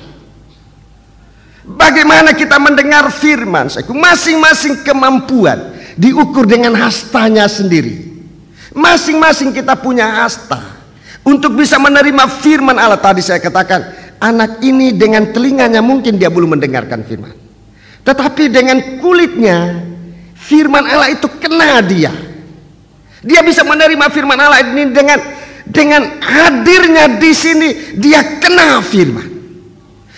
Bagaimana kita mendengar firman? Masing-masing kemampuan diukur dengan hastanya sendiri. Masing-masing kita punya hasta untuk bisa menerima firman Allah. Tadi saya katakan, anak ini dengan telinganya mungkin dia belum mendengarkan firman, tetapi dengan kulitnya firman Allah itu kena dia. Dia bisa menerima firman Allah ini dengan hadirnya di sini, dia kena firman.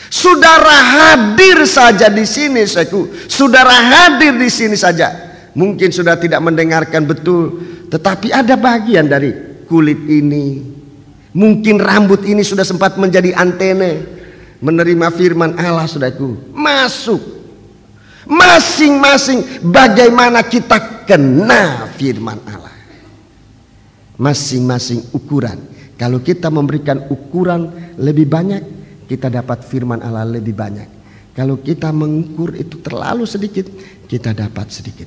Saudara hadir saja di sini, saudara hadir di sini saja, mungkin sudah tidak mendengarkan betul, tetapi ada bagian dari kulit ini, mungkin rambut ini sudah sempat menjadi antena menerima firman Allah, saudaraku. Masuk masing-masing bagaimana kita kena firman Allah. Masing-masing ukuran. Kalau kita memberikan ukuran lebih banyak, kita dapat firman Allah lebih banyak. Kalau kita mengukur itu terlalu sedikit, kita dapat sedikit.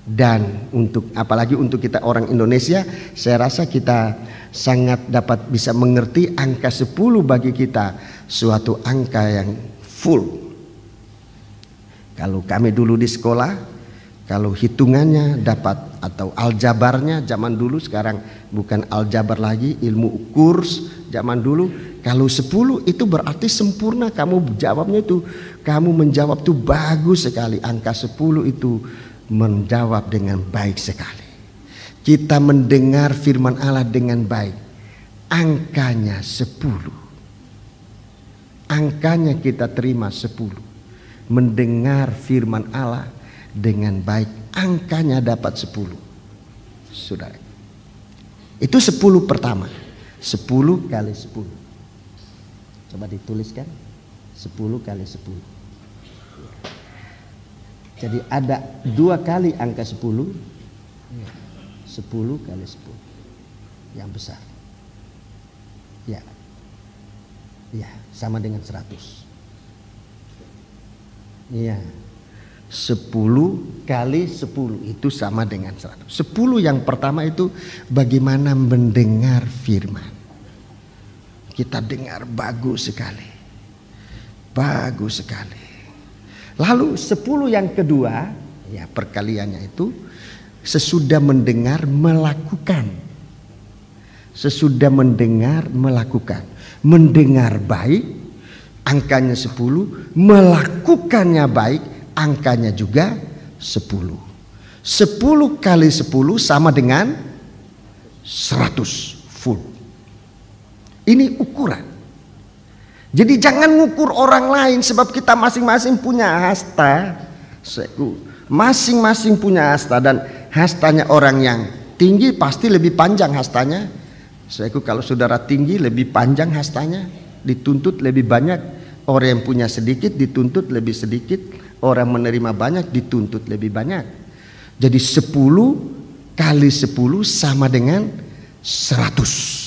Dan apalagi untuk kita orang Indonesia, saya rasa kita sangat dapat bisa mengerti angka 10 bagi kita suatu angka yang full. Kalau kami dulu di sekolah, kalau hitungannya dapat atau aljabarnya zaman dulu, sekarang bukan aljabar lagi, ilmu kurs zaman dulu. Kalau 10 itu berarti sempurna, kamu jawabnya itu, kamu menjawab itu bagus sekali. Angka 10 itu menjawab dengan baik sekali. Kita mendengar firman Allah dengan baik, angkanya 10. Angkanya kita terima 10. Mendengar firman Allah dengan baik, angkanya dapat 10. Saudara, itu 10 pertama. 10 kali 10. Coba dituliskan, 10 kali 10. Jadi ada 2 kali angka 10. 10 kali 10 yang besar. Ya, sama dengan 100. Iya, 10 kali 10 itu sama dengan 100. 10 yang pertama itu bagaimana mendengar firman. Kita dengar bagus sekali. Bagus sekali. Lalu 10 yang kedua, ya perkaliannya itu sesudah mendengar melakukan. Sesudah mendengar melakukan. Mendengar baik, angkanya 10, melakukannya baik, angkanya juga 10. 10 kali 10 sama dengan 100 full. Ini ukuran. Jadi jangan ngukur orang lain, sebab kita masing-masing punya hasta. Masing-masing punya hasta, dan hastanya orang yang tinggi pasti lebih panjang hastanya. Kalau saudara tinggi lebih panjang hastanya, dituntut lebih banyak. Orang yang punya sedikit dituntut lebih sedikit. Orang menerima banyak dituntut lebih banyak. Jadi 10 kali 10 sama dengan 100.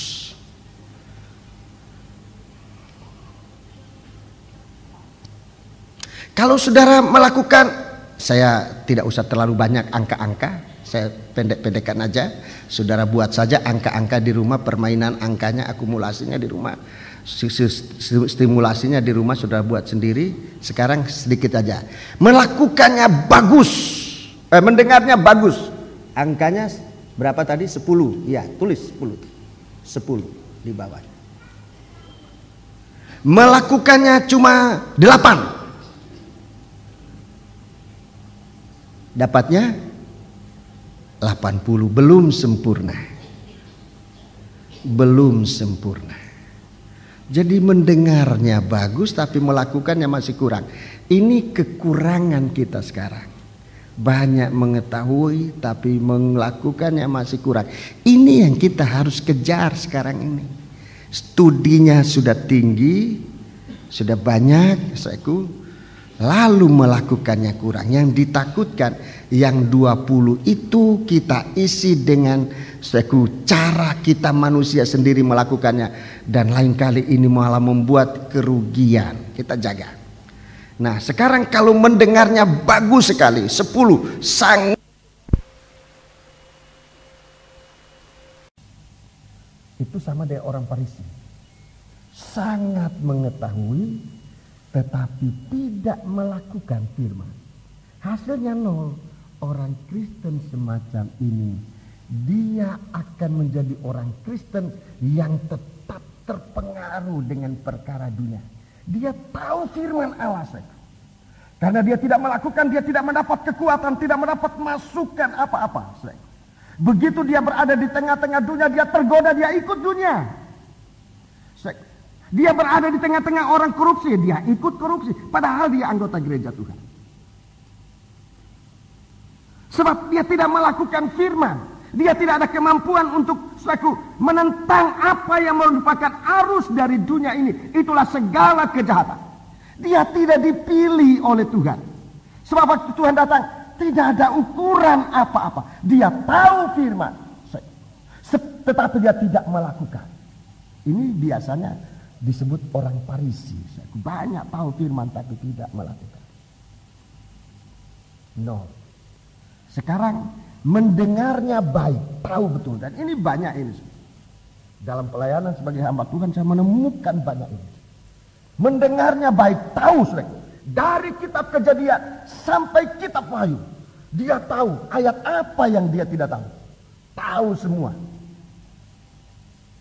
Kalau saudara melakukan, saya tidak usah terlalu banyak angka-angka, saya pendek-pendekkan aja. Saudara buat saja angka-angka di rumah, permainan angkanya, akumulasinya di rumah, stimulasinya di rumah saudara buat sendiri. Sekarang sedikit aja. Melakukannya bagus, mendengarnya bagus. Angkanya berapa tadi? 10. Ya, tulis 10. 10 di bawah. Melakukannya cuma 8. Dapatnya 80, belum sempurna. Belum sempurna. Jadi mendengarnya bagus tapi melakukannya masih kurang. Ini kekurangan kita sekarang. Banyak mengetahui tapi melakukannya masih kurang. Ini yang kita harus kejar sekarang ini. Studinya sudah tinggi, sudah banyak, lalu melakukannya kurang. Yang ditakutkan yang 20 itu kita isi dengan cara kita manusia sendiri melakukannya, dan lain kali ini malah membuat kerugian. Kita jaga. Nah, sekarang kalau mendengarnya bagus sekali, 10 sangat. Itu sama dengan orang Farisi. Sangat mengetahui tetapi tidak melakukan firman. Hasilnya nol. Orang Kristen semacam ini, dia akan menjadi orang Kristen yang tetap terpengaruh dengan perkara dunia. Dia tahu firman Allah. Karena dia tidak melakukan, dia tidak mendapat kekuatan, tidak mendapat masukan apa-apa. Begitu dia berada di tengah-tengah dunia, dia tergoda, dia ikut dunia. Dia berada di tengah-tengah orang korupsi, dia ikut korupsi. Padahal dia anggota gereja Tuhan. Sebab dia tidak melakukan firman. Dia tidak ada kemampuan untuk menentang apa yang merupakan arus dari dunia ini. Itulah segala kejahatan. Dia tidak dipilih oleh Tuhan. Sebab waktu Tuhan datang, tidak ada ukuran apa-apa. Dia tahu firman, tetapi dia tidak melakukan. Ini biasanya disebut orang Farisi. Banyak tahu firman tapi tidak melakukan. No. Sekarang mendengarnya baik, tahu betul. Dan ini banyak ini. Dalam pelayanan sebagai hamba Tuhan saya menemukan banyak ini. Mendengarnya baik, tahu. Dari kitab Kejadian sampai kitab Wahyu, dia tahu ayat apa yang dia tidak tahu. Tahu semua.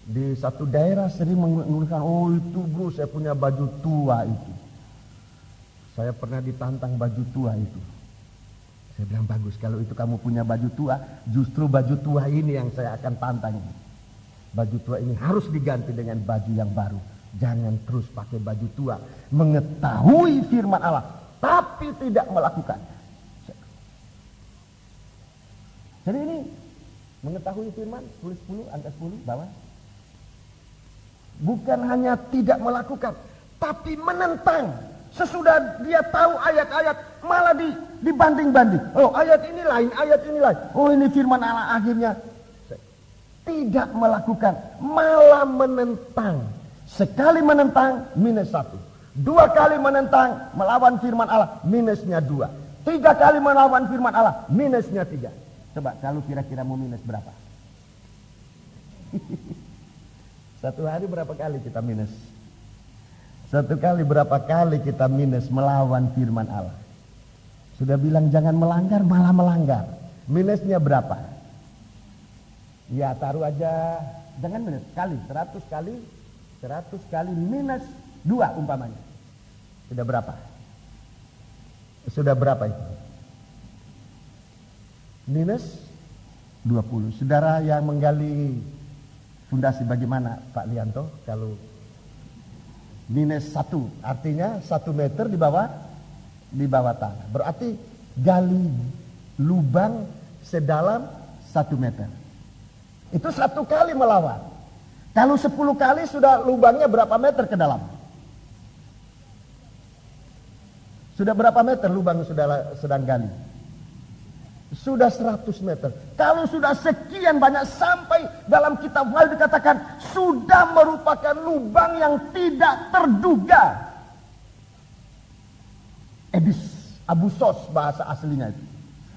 Di satu daerah sering menggunakan, oh itu bro, saya punya baju tua itu. Saya pernah ditantang baju tua itu. Saya bilang, bagus, kalau itu kamu punya baju tua, justru baju tua ini yang saya akan tantang. Baju tua ini harus diganti dengan baju yang baru. Jangan terus pakai baju tua. Mengetahui firman Allah tapi tidak melakukan. Jadi ini mengetahui firman, tulis 10, angka 10 bawah. Bukan hanya tidak melakukan, tapi menentang. Sesudah dia tahu ayat-ayat, malah dibanding-banding. Oh, ayat ini lain, ayat ini lain. Oh, ini firman Allah, akhirnya tidak melakukan, malah menentang. Sekali menentang, minus 1. 2 kali menentang, melawan firman Allah, minusnya 2. 3 kali melawan firman Allah, minusnya 3. Coba, kalau kira-kira mau minus berapa? Satu hari berapa kali kita minus? Satu kali berapa kali kita minus melawan firman Allah? Sudah bilang jangan melanggar, malah melanggar. Minusnya berapa? Ya taruh aja, jangan minus, kali, 100 kali minus 2 umpamanya. Sudah berapa? Sudah berapa itu? Minus 20. Saudara yang menggali fundasi bagaimana Pak Lianto? Kalau minus 1 artinya 1 meter di bawah tanah. Berarti gali lubang sedalam 1 meter. Itu 1 kali melawan. Kalau 10 kali sudah lubangnya berapa meter ke dalam? Sudah berapa meter lubang sedang gali? Sudah 100 meter. Kalau sudah sekian banyak, sampai dalam kitab Wahyu dikatakan sudah merupakan lubang yang tidak terduga. Ebis, abusos bahasa aslinya itu.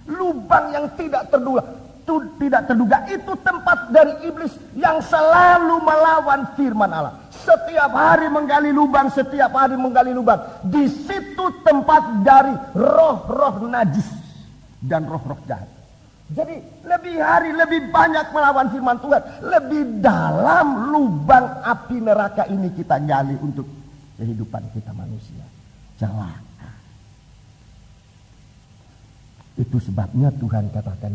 Lubang yang tidak terduga. Tidak terduga, itu tempat dari iblis yang selalu melawan firman Allah. Setiap hari menggali lubang, setiap hari menggali lubang. Di situ tempat dari roh-roh najis dan roh-roh jahat. Jadi lebih hari lebih banyak melawan firman Tuhan, lebih dalam lubang api neraka ini kita gali untuk kehidupan kita manusia. Celaka. Itu sebabnya Tuhan katakan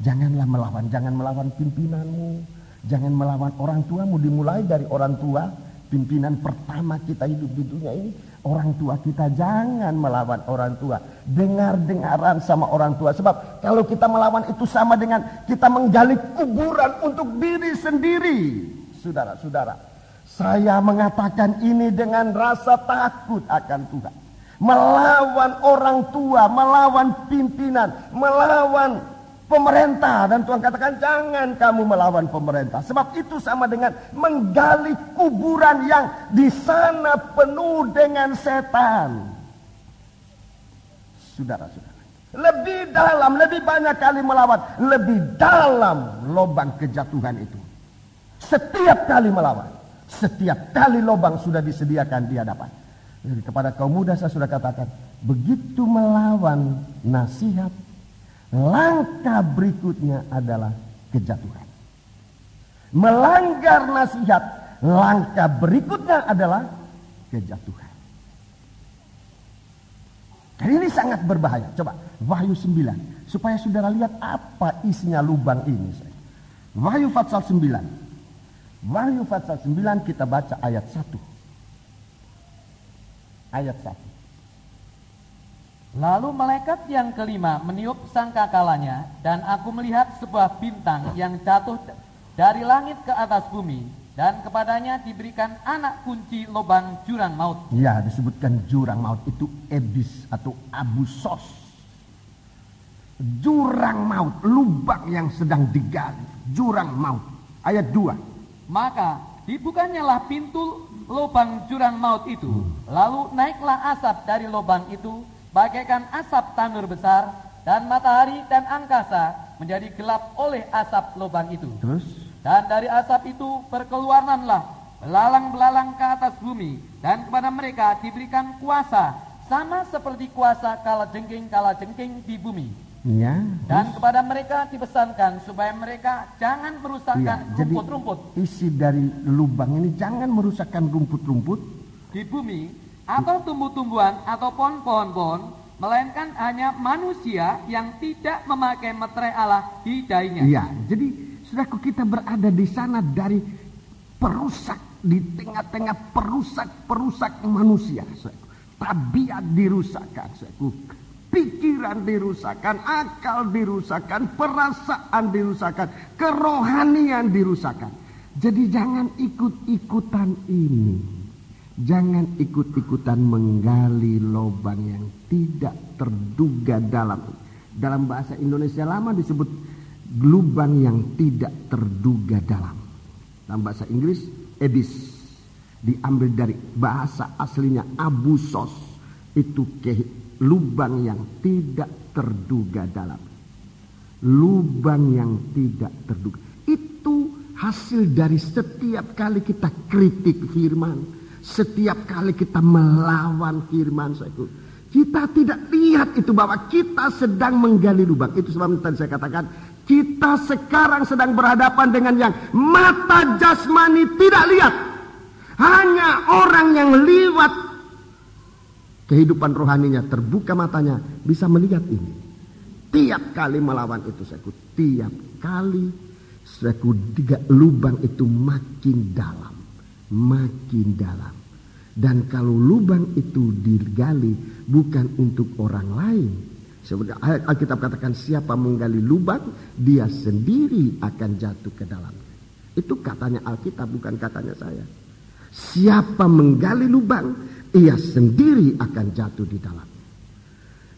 janganlah melawan, jangan melawan pimpinanmu, jangan melawan orang tuamu. Dimulai dari orang tua, pimpinan pertama kita hidup di dunia ini, orang tua kita. Jangan melawan orang tua. Dengar-dengaran sama orang tua. Sebab kalau kita melawan itu sama dengan kita menggali kuburan untuk diri sendiri. Saudara-saudara, saya mengatakan ini dengan rasa takut akan Tuhan. Melawan orang tua, melawan pimpinan, melawan pemerintah. Dan Tuhan katakan jangan kamu melawan pemerintah. Sebab itu sama dengan menggali kuburan yang di sana penuh dengan setan. Saudara-saudara, lebih dalam, lebih banyak kali melawan, lebih dalam lubang kejatuhan itu. Setiap kali melawan, setiap kali lubang sudah disediakan di hadapan. Jadi kepada kaum muda saya sudah katakan, begitu melawan nasihat, langkah berikutnya adalah kejatuhan. Melanggar nasihat, langkah berikutnya adalah kejatuhan. Dan ini sangat berbahaya. Coba Wahyu 9, supaya saudara lihat apa isinya lubang ini. Wahyu pasal 9. Wahyu pasal 9 kita baca ayat 1. Ayat 1. Lalu malaikat yang kelima meniup sangkakalanya, dan aku melihat sebuah bintang yang jatuh dari langit ke atas bumi, dan kepadanya diberikan anak kunci lubang jurang maut. Ya, disebutkan jurang maut itu Ebis atau Abusos. Jurang maut, lubang yang sedang digali, jurang maut. Ayat 2. Maka dibukanyalah pintu lubang jurang maut itu, lalu naiklah asap dari lubang itu bagaikan asap tanur besar, dan matahari dan angkasa menjadi gelap oleh asap lubang itu. Terus? Dan dari asap itu berkeluaranlah belalang-belalang ke atas bumi, dan kepada mereka diberikan kuasa sama seperti kuasa kalajengking di bumi. Ya, dan kepada mereka dipesankan supaya mereka jangan merusakkan rumput-rumput. Isi dari lubang ini, jangan merusakkan rumput-rumput di bumi atau tumbuh-tumbuhan atau pohon-pohon, melainkan hanya manusia yang tidak memakai meterai Allah di dahinya. Iya, jadi saudaraku, kita berada di sana dari perusak, di tengah-tengah perusak manusia. Tabiat dirusakkan, pikiran dirusakkan, akal dirusakkan, perasaan dirusakkan, kerohanian dirusakkan. Jadi jangan ikut-ikutan ini. Jangan ikut-ikutan menggali lubang yang tidak terduga dalam. Dalam bahasa Indonesia lama disebut lubang yang tidak terduga dalam. Dalam bahasa Inggris Abyss, diambil dari bahasa aslinya Abusos, itu lubang yang tidak terduga dalam. Lubang yang tidak terduga. Itu hasil dari setiap kali kita kritik firman, setiap kali kita melawan firman. Kita tidak lihat itu bahwa kita sedang menggali lubang. Itu sebab tadi saya katakan, kita sekarang sedang berhadapan dengan yang mata jasmani tidak lihat. Hanya orang yang liwat kehidupan rohaninya, terbuka matanya, bisa melihat ini. Tiap kali melawan itu, tiap kali lubang itu makin dalam, makin dalam. Dan kalau lubang itu digali bukan untuk orang lain, seperti Alkitab katakan, siapa menggali lubang, dia sendiri akan jatuh ke dalam. Itu katanya Alkitab, bukan katanya saya. Siapa menggali lubang, ia sendiri akan jatuh di dalam.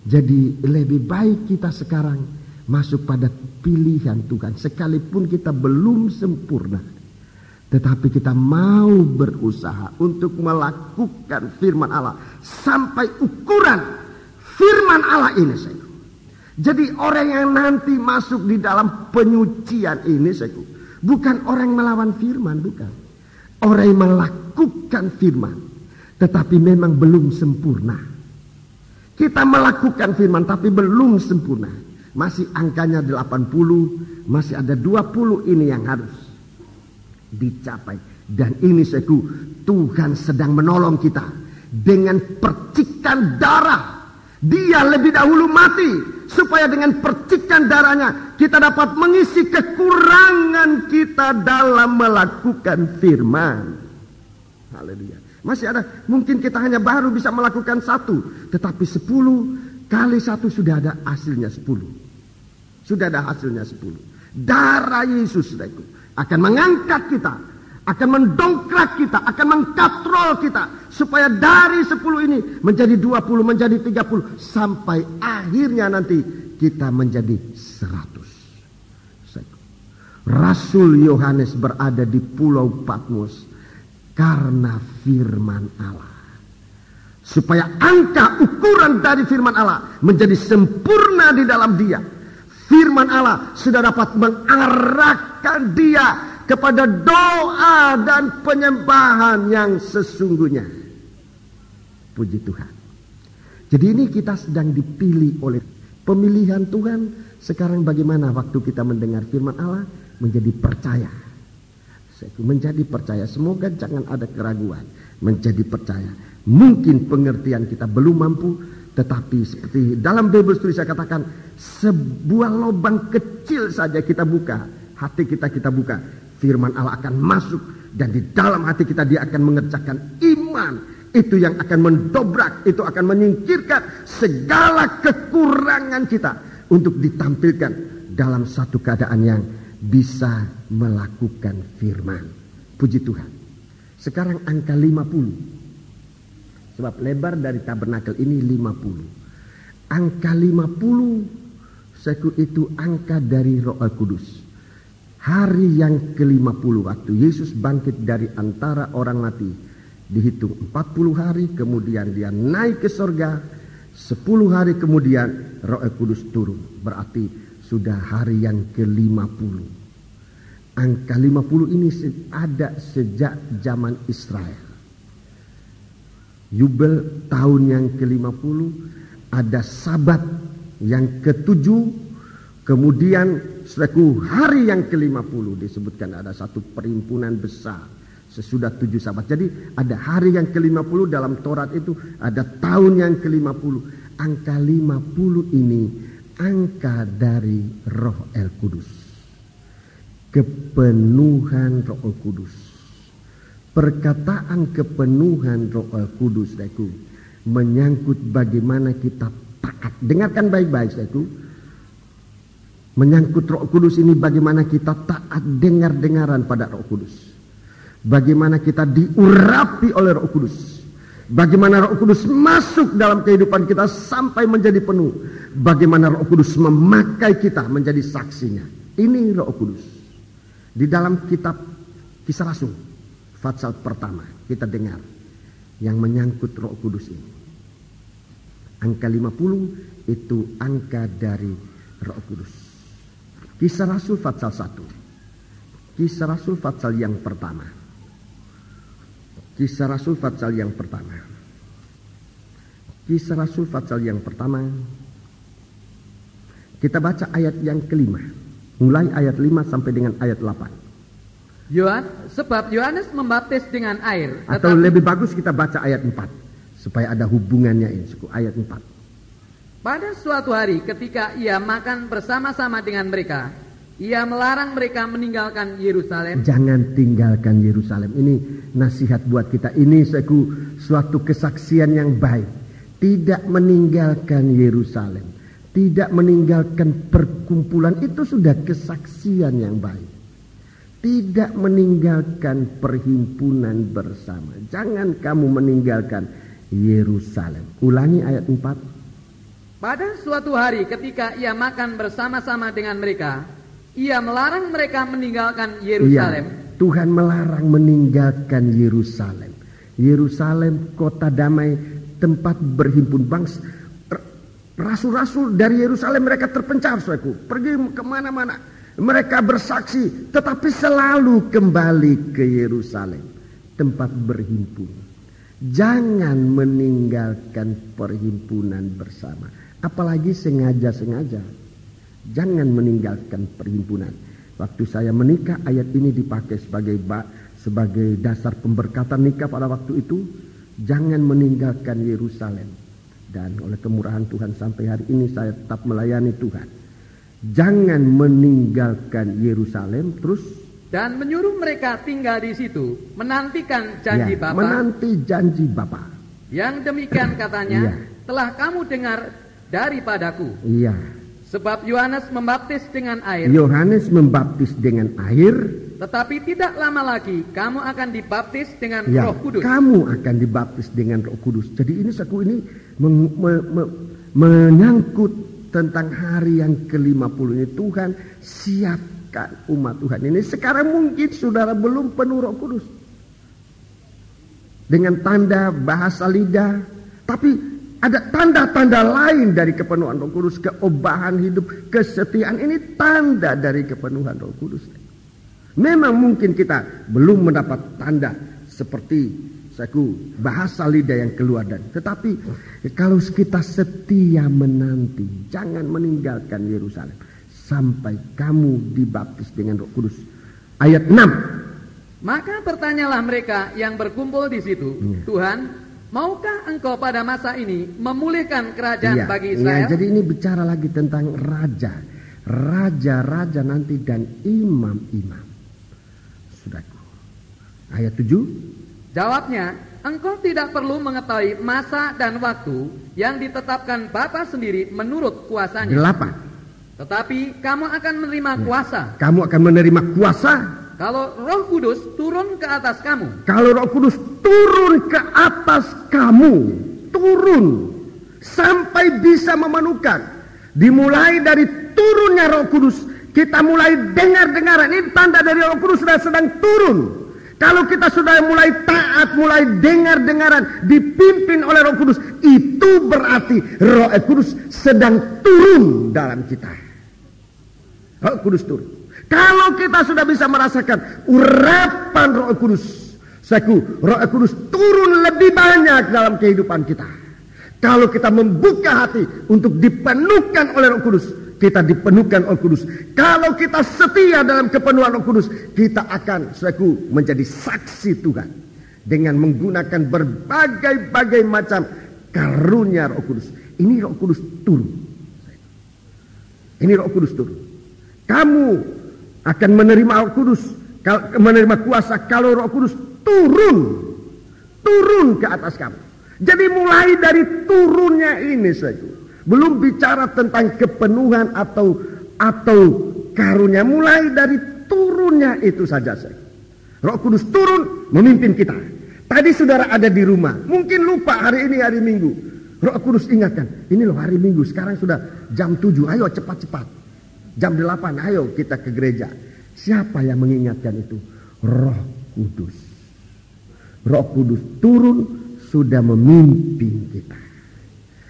Jadi lebih baik kita sekarang masuk pada pilihan Tuhan. Sekalipun kita belum sempurna, tetapi kita mau berusaha untuk melakukan firman Allah sampai ukuran firman Allah ini. Jadi orang yang nanti masuk di dalam penyucian ini, bukan orang yang melawan firman, bukan. Orang yang melakukan firman, tetapi memang belum sempurna. Kita melakukan firman tapi belum sempurna. Masih angkanya 80, masih ada 20 ini yang harus dicapai. Dan ini Tuhan sedang menolong kita dengan percikan darah. Dia lebih dahulu mati supaya dengan percikan darahnya kita dapat mengisi kekurangan kita dalam melakukan firman. Haleluya. Masih ada, mungkin kita hanya baru bisa melakukan 1, tetapi 10 kali 1 sudah ada hasilnya 10. Sudah ada hasilnya 10. Darah Yesus, saudaraku, akan mengangkat kita, akan mendongkrak kita, akan mengkatrol kita, supaya dari 10 ini menjadi 20, menjadi 30, sampai akhirnya nanti kita menjadi 100. Rasul Yohanes berada di Pulau Patmos karena firman Allah, supaya angka ukuran dari firman Allah menjadi sempurna di dalam dia. Firman Allah sudah dapat mengarahkan dia kepada doa dan penyembahan yang sesungguhnya. Puji Tuhan. Jadi ini kita sedang dipilih oleh pemilihan Tuhan. Sekarang bagaimana waktu kita mendengar firman Allah? Menjadi percaya. Menjadi percaya. Semoga jangan ada keraguan. Menjadi percaya. Mungkin pengertian kita belum mampu, tetapi seperti dalam Bible Study saya katakan, sebuah lubang kecil saja kita buka, hati kita buka, firman Allah akan masuk, dan di dalam hati kita dia akan mengerjakan iman. Itu yang akan mendobrak, itu akan menyingkirkan segala kekurangan kita untuk ditampilkan dalam satu keadaan yang bisa melakukan firman. Puji Tuhan. Sekarang angka 50. Sebab lebar dari tabernakel ini 50. Angka 50 itu angka dari Roh Kudus. Hari yang ke-50 waktu Yesus bangkit dari antara orang mati, dihitung 40 hari, kemudian dia naik ke sorga. 10 hari kemudian Roh Kudus turun. Berarti sudah hari yang ke-50. Angka 50 ini ada sejak zaman Israel. Yubel tahun yang ke-50, ada Sabat yang ke-7, kemudian saudaraku hari yang ke-50 disebutkan ada satu perhimpunan besar sesudah 7 Sabat. Jadi ada hari yang ke-50 dalam Taurat itu, ada tahun yang ke-50. Angka 50 ini angka dari Roh El Kudus. Kepenuhan Roh Kudus. Perkataan kepenuhan Roh El Kudus, saudaraku, menyangkut bagaimana kita taat. Dengarkan baik-baik, saudaraku. Menyangkut Roh Kudus ini bagaimana kita taat dengar-dengaran pada Roh Kudus. Bagaimana kita diurapi oleh Roh Kudus. Bagaimana Roh Kudus masuk dalam kehidupan kita sampai menjadi penuh. Bagaimana Roh Kudus memakai kita menjadi saksinya. Ini Roh Kudus. Di dalam kitab Kisah Rasul pasal pertama kita dengar yang menyangkut Roh Kudus ini. Angka 50 itu angka dari Roh Kudus. Kisah Rasul pasal 1. Kisah Rasul pasal yang pertama. Kisah Rasul pasal yang pertama. Kisah Rasul pasal yang pertama. Kita baca ayat yang kelima. Mulai ayat 5 sampai dengan ayat 8. Sebab Yohanes membaptis dengan air. Atau lebih bagus kita baca ayat 4. Supaya ada hubungannya ini. Ayat 4. Pada suatu hari ketika ia makan bersama-sama dengan mereka, ia melarang mereka meninggalkan Yerusalem. Jangan tinggalkan Yerusalem. Ini nasihat buat kita. Ini suatu kesaksian yang baik. Tidak meninggalkan Yerusalem. Tidak meninggalkan perkumpulan. Itu sudah kesaksian yang baik. Tidak meninggalkan perhimpunan bersama. Jangan kamu meninggalkan Yerusalem. Ulangi ayat 4. Pada suatu hari ketika ia makan bersama-sama dengan mereka, ia melarang mereka meninggalkan Yerusalem. Ya, Tuhan melarang meninggalkan Yerusalem. Yerusalem kota damai, tempat berhimpun bangsa. Rasul-rasul dari Yerusalem mereka terpencar, saudaraku, pergi kemana-mana. Mereka bersaksi, tetapi selalu kembali ke Yerusalem, tempat berhimpun. Jangan meninggalkan perhimpunan bersama, apalagi sengaja-sengaja. Jangan meninggalkan perhimpunan. Waktu saya menikah, ayat ini dipakai sebagai dasar pemberkatan nikah pada waktu itu. Jangan meninggalkan Yerusalem. Dan oleh kemurahan Tuhan sampai hari ini saya tetap melayani Tuhan. Jangan meninggalkan Yerusalem. Terus dan menyuruh mereka tinggal di situ, menantikan janji Bapa. Menanti janji Bapa. Yang demikian katanya, telah kamu dengar daripadaku. Iya. Sebab Yohanes membaptis dengan air. Yohanes membaptis dengan air. Tetapi tidak lama lagi kamu akan dibaptis dengan Roh Kudus. Kamu akan dibaptis dengan Roh Kudus. Jadi ini menyangkut tentang hari yang ke-50 ini. Tuhan siapkan umat Tuhan ini. Sekarang mungkin saudara belum penuh Roh Kudus, dengan tanda bahasa lidah, tapi ada tanda-tanda lain dari kepenuhan Roh Kudus. Keobahan hidup, kesetiaan, ini tanda dari kepenuhan Roh Kudus. Memang mungkin kita belum mendapat tanda seperti bahasa lidah yang keluar dari. Tetapi kalau kita setia menanti, jangan meninggalkan Yerusalem sampai kamu dibaptis dengan Roh Kudus. Ayat 6. Maka bertanyalah mereka yang berkumpul di situ, Tuhan, maukah engkau pada masa ini memulihkan kerajaan bagi Israel? Jadi ini bicara lagi tentang raja-raja nanti dan imam-imam. Saudaraku. Ayat 7. Jawabnya, engkau tidak perlu mengetahui masa dan waktu yang ditetapkan Bapa sendiri menurut kuasanya. 8. Tetapi kamu akan menerima kuasa. Kamu akan menerima kuasa kalau Roh Kudus turun ke atas kamu. Kalau Roh Kudus turun ke atas kamu, turun sampai bisa memenuhkan. Dimulai dari turunnya Roh Kudus, kita mulai dengar-dengaran. Ini tanda dari Roh Kudus sudah sedang turun. Kalau kita sudah mulai taat, mulai dengar-dengaran, dipimpin oleh Roh Kudus, itu berarti Roh Kudus sedang turun dalam kita. Roh Kudus turun. Kalau kita sudah bisa merasakan urapan Roh Kudus, Roh Kudus turun lebih banyak dalam kehidupan kita. Kalau kita membuka hati untuk dipenuhkan oleh Roh Kudus, kita dipenuhkan oleh Kudus. Kalau kita setia dalam kepenuhan Roh Kudus, kita akan menjadi saksi Tuhan dengan menggunakan berbagai macam karunia Roh Kudus. Ini Roh Kudus turun. Ini Roh Kudus turun. Kamu akan menerima Roh Kudus, menerima kuasa kalau Roh Kudus turun ke atas kamu. Jadi mulai dari turunnya ini saja. Belum bicara tentang kepenuhan atau karunia, mulai dari turunnya itu saja. Roh Kudus turun memimpin kita. Tadi saudara ada di rumah, mungkin lupa hari ini hari Minggu. Roh Kudus ingatkan, ini loh hari Minggu, sekarang sudah jam 7, ayo cepat-cepat. Jam 8, ayo kita ke gereja. Siapa yang mengingatkan itu? Roh Kudus. Roh Kudus turun sudah memimpin kita.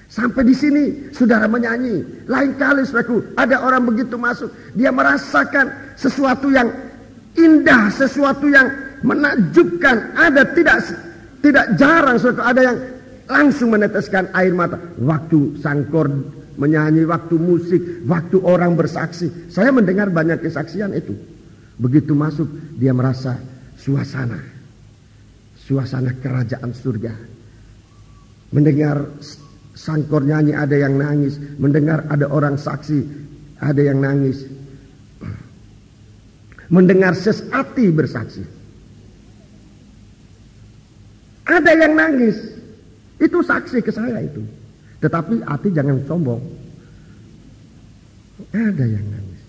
Sampai di sini saudara menyanyi. Lain kali saudaraku, ada orang begitu masuk, dia merasakan sesuatu yang indah, sesuatu yang menakjubkan. Ada tidak jarang saudaraku, ada yang langsung meneteskan air mata. Waktu sangkor menyanyi, waktu musik, waktu orang bersaksi. Saya mendengar banyak kesaksian itu. Begitu masuk, dia merasa suasana kerajaan surga. Mendengar sangkor nyanyi, ada yang nangis. Mendengar ada orang saksi, ada yang nangis. Mendengar sesati bersaksi, ada yang nangis. Itu saksi ke saya itu. Tetapi hati jangan sombong. Ada yang nangis.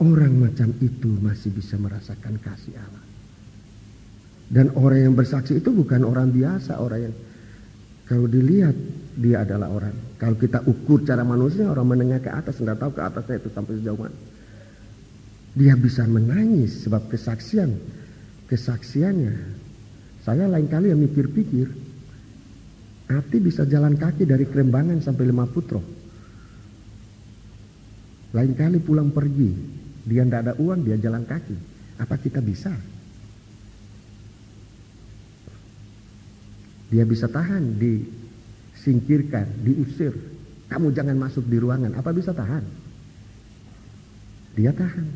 Orang macam itu masih bisa merasakan kasih Allah. Dan orang yang bersaksi itu bukan orang biasa. Orang yang kalau dilihat dia adalah orang. Kalau kita ukur cara manusia, orang menengah ke atas, nggak tahu ke atasnya itu sampai sejauh mana. Dia bisa menangis sebab kesaksiannya. Saya lain kali yang mikir-pikir. Hati bisa jalan kaki dari Krembangan sampai Lima Putro. Lain kali pulang pergi, dia tidak ada uang, dia jalan kaki. Apa kita bisa? Dia bisa tahan, disingkirkan, diusir. Kamu jangan masuk di ruangan. Apa bisa tahan? Dia tahan.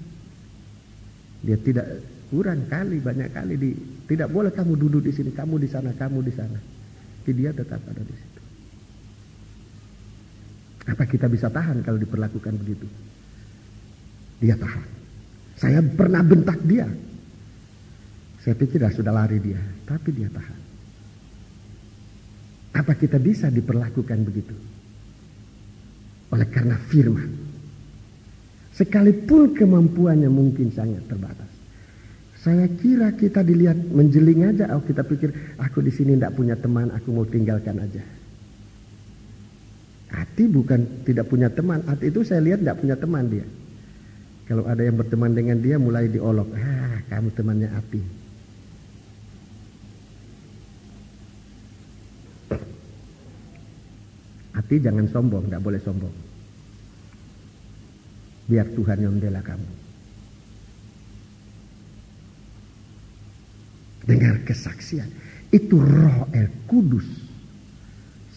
Dia tidak kurang kali, banyak kali tidak boleh kamu duduk di sini, kamu di sana, kamu di sana. Dia tetap ada di situ. Apa kita bisa tahan kalau diperlakukan begitu? Dia tahan. Saya pernah bentak dia. Saya pikir sudah lari dia, tapi dia tahan. Apa kita bisa diperlakukan begitu? Oleh karena firman. Sekalipun kemampuannya mungkin sangat terbatas. Saya kira kita dilihat menjeling aja. Oh, kita pikir aku di sini tidak punya teman, aku mau tinggalkan aja. Hati bukan tidak punya teman. Hati itu saya lihat tidak punya teman dia. Kalau ada yang berteman dengan dia mulai diolok. Kamu temannya Hati. Hati jangan sombong, tidak boleh sombong. Biar Tuhan yang membela kamu. Dengar kesaksian. Itu Roh El Kudus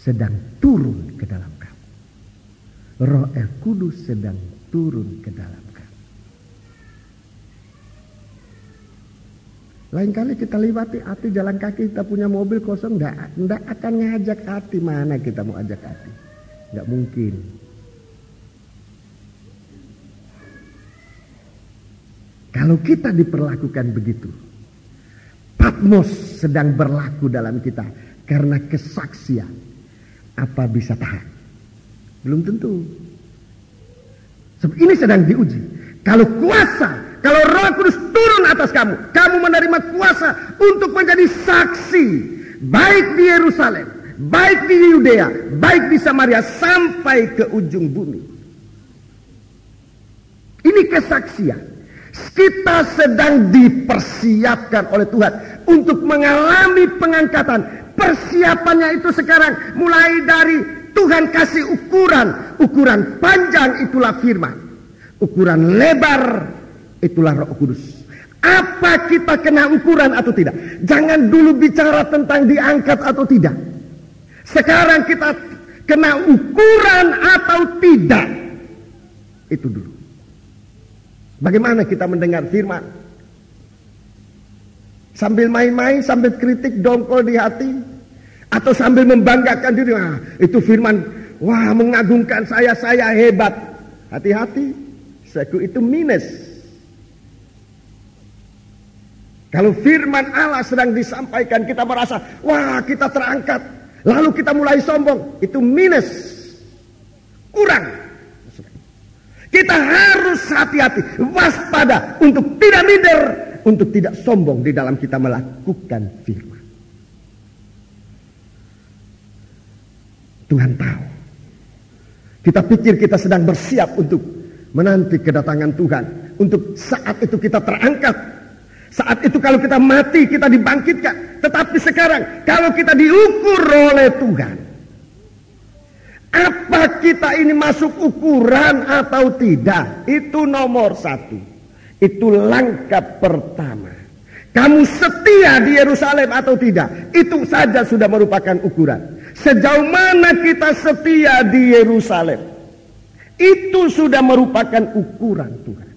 sedang turun ke dalam kamu. Roh El Kudus sedang turun ke dalam kamu. Lain kali kita lewati Hati jalan kaki, kita punya mobil kosong, tidak akan ngajak Hati. Mana kita mau ajak Hati? Tidak mungkin. Kalau kita diperlakukan begitu, Patmos sedang berlaku dalam kita karena kesaksian. Apa bisa tahan? Belum tentu. Sebab ini sedang diuji. Kalau kuasa, kalau Roh Kudus turun atas kamu, kamu menerima kuasa untuk menjadi saksi, baik di Yerusalem, baik di Yudea, baik di Samaria, sampai ke ujung bumi. Ini kesaksian. Kita sedang dipersiapkan oleh Tuhan untuk mengalami pengangkatan. Persiapannya itu sekarang mulai dari Tuhan kasih ukuran. Ukuran panjang itulah firman. Ukuran lebar itulah Roh Kudus. Apa kita kena ukuran atau tidak? Jangan dulu bicara tentang diangkat atau tidak. Sekarang kita kena ukuran atau tidak. Itu dulu. Bagaimana kita mendengar firman? Sambil main-main, sambil kritik dongkol di hati, atau sambil membanggakan diri, itu firman, wah mengagungkan saya hebat. Hati-hati, itu minus. Kalau firman Allah sedang disampaikan, kita merasa, wah kita terangkat, lalu kita mulai sombong, itu minus, kurang. Kita harus hati-hati, waspada untuk tidak minder, untuk tidak sombong di dalam kita melakukan firman. Tuhan tahu. Kita pikir kita sedang bersiap untuk menanti kedatangan Tuhan. Untuk saat itu kita terangkat. Saat itu kalau kita mati, kita dibangkitkan. Tetapi sekarang, kalau kita diukur oleh Tuhan, apa kita ini masuk ukuran atau tidak? Itu nomor satu. Itu langkah pertama. Kamu setia di Yerusalem atau tidak? Itu saja sudah merupakan ukuran. Sejauh mana kita setia di Yerusalem, itu sudah merupakan ukuran Tuhan.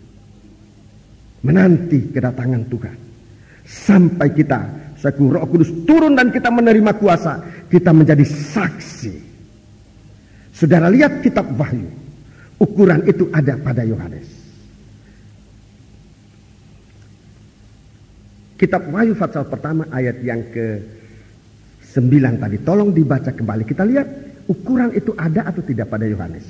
Menanti kedatangan Tuhan. Sampai kita, Roh Kudus turun dan kita menerima kuasa, kita menjadi saksi. Saudara lihat kitab Wahyu. Ukuran itu ada pada Yohanes. Kitab Wahyu pasal pertama ayat yang ke-9 tadi. Tolong dibaca kembali. Kita lihat ukuran itu ada atau tidak pada Yohanes.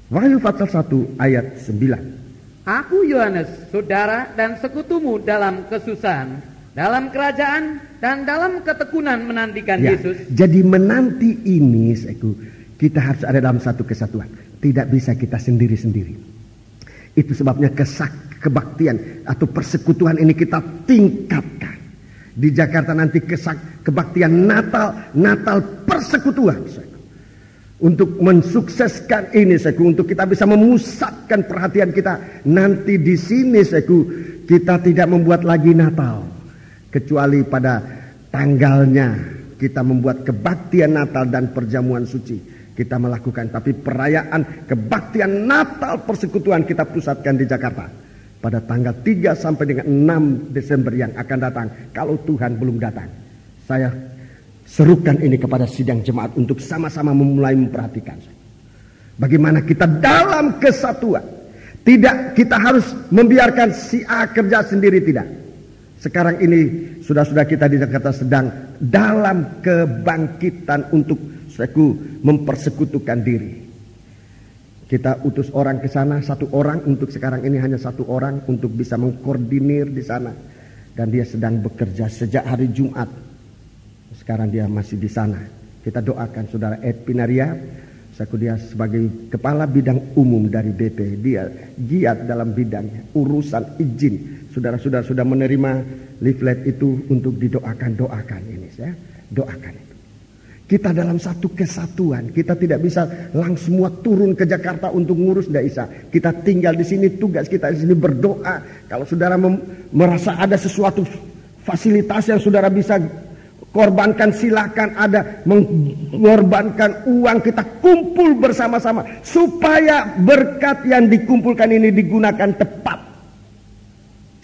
Wahyu pasal 1 ayat 9. Aku Yohanes, saudara dan sekutumu dalam kesusahan, dalam kerajaan dan dalam ketekunan menantikan Yesus. Jadi menanti ini, kita harus ada dalam satu kesatuan. Tidak bisa kita sendiri-sendiri. Itu sebabnya kebaktian atau persekutuan ini kita tingkatkan. Di Jakarta nanti kebaktian Natal persekutuan. Untuk mensukseskan ini, untuk kita bisa memusatkan perhatian kita. Nanti di sini, kita tidak membuat lagi Natal. Kecuali pada tanggalnya kita membuat kebaktian Natal dan perjamuan suci kita melakukan. Tapi perayaan kebaktian Natal persekutuan kita pusatkan di Jakarta pada tanggal 3 sampai dengan 6 Desember yang akan datang. Kalau Tuhan belum datang, saya serukan ini kepada sidang jemaat untuk sama-sama memulai memperhatikan. Bagaimana kita dalam kesatuan. Tidak kita harus membiarkan si A kerja sendiri, tidak. Sekarang ini sudah kita di Jakarta sedang dalam kebangkitan untuk mempersekutukan diri. Kita utus orang ke sana, satu orang, untuk sekarang ini hanya satu orang untuk bisa mengkoordinir di sana. Dan dia sedang bekerja sejak hari Jumat. Sekarang dia masih di sana. Kita doakan saudara Ed Pinaria. Dia sebagai kepala bidang umum dari BP. Dia giat dalam bidangnya, urusan izin. Saudara-saudara sudah menerima leaflet itu untuk doakan ini, ya. Doakan itu. Kita dalam satu kesatuan. Kita tidak bisa langsung semua turun ke Jakarta untuk ngurus, tidak bisa. Kita tinggal di sini, tugas kita di sini berdoa. Kalau saudara merasa ada sesuatu fasilitas yang saudara bisa korbankan, silakan. Ada mengorbankan uang, kita kumpul bersama-sama supaya berkat yang dikumpulkan ini digunakan tepat.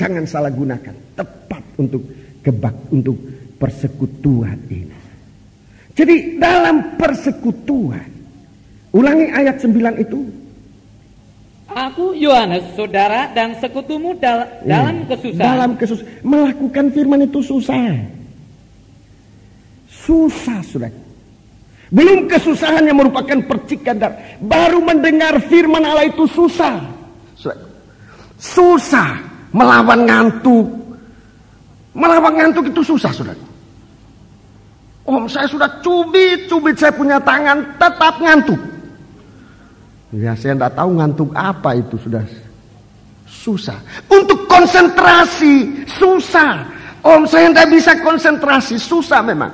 Jangan salah gunakan, tepat untuk persekutuan ini. Jadi dalam persekutuan, ulangi ayat 9 itu. Aku Yohanes, saudara dan sekutumu dalam kesusahan. Dalam kesusahan, melakukan firman itu susah. Susah, saudara. Belum kesusahan yang merupakan percikan darah. Baru mendengar firman Allah itu susah. Saudara. Susah melawan ngantuk. Melawan ngantuk itu susah, saudara. Om, saya sudah cubit-cubit, saya punya tangan tetap ngantuk. Ya, saya tidak tahu ngantuk apa itu, sudah susah. Untuk konsentrasi susah. Om, saya tidak bisa konsentrasi, susah memang.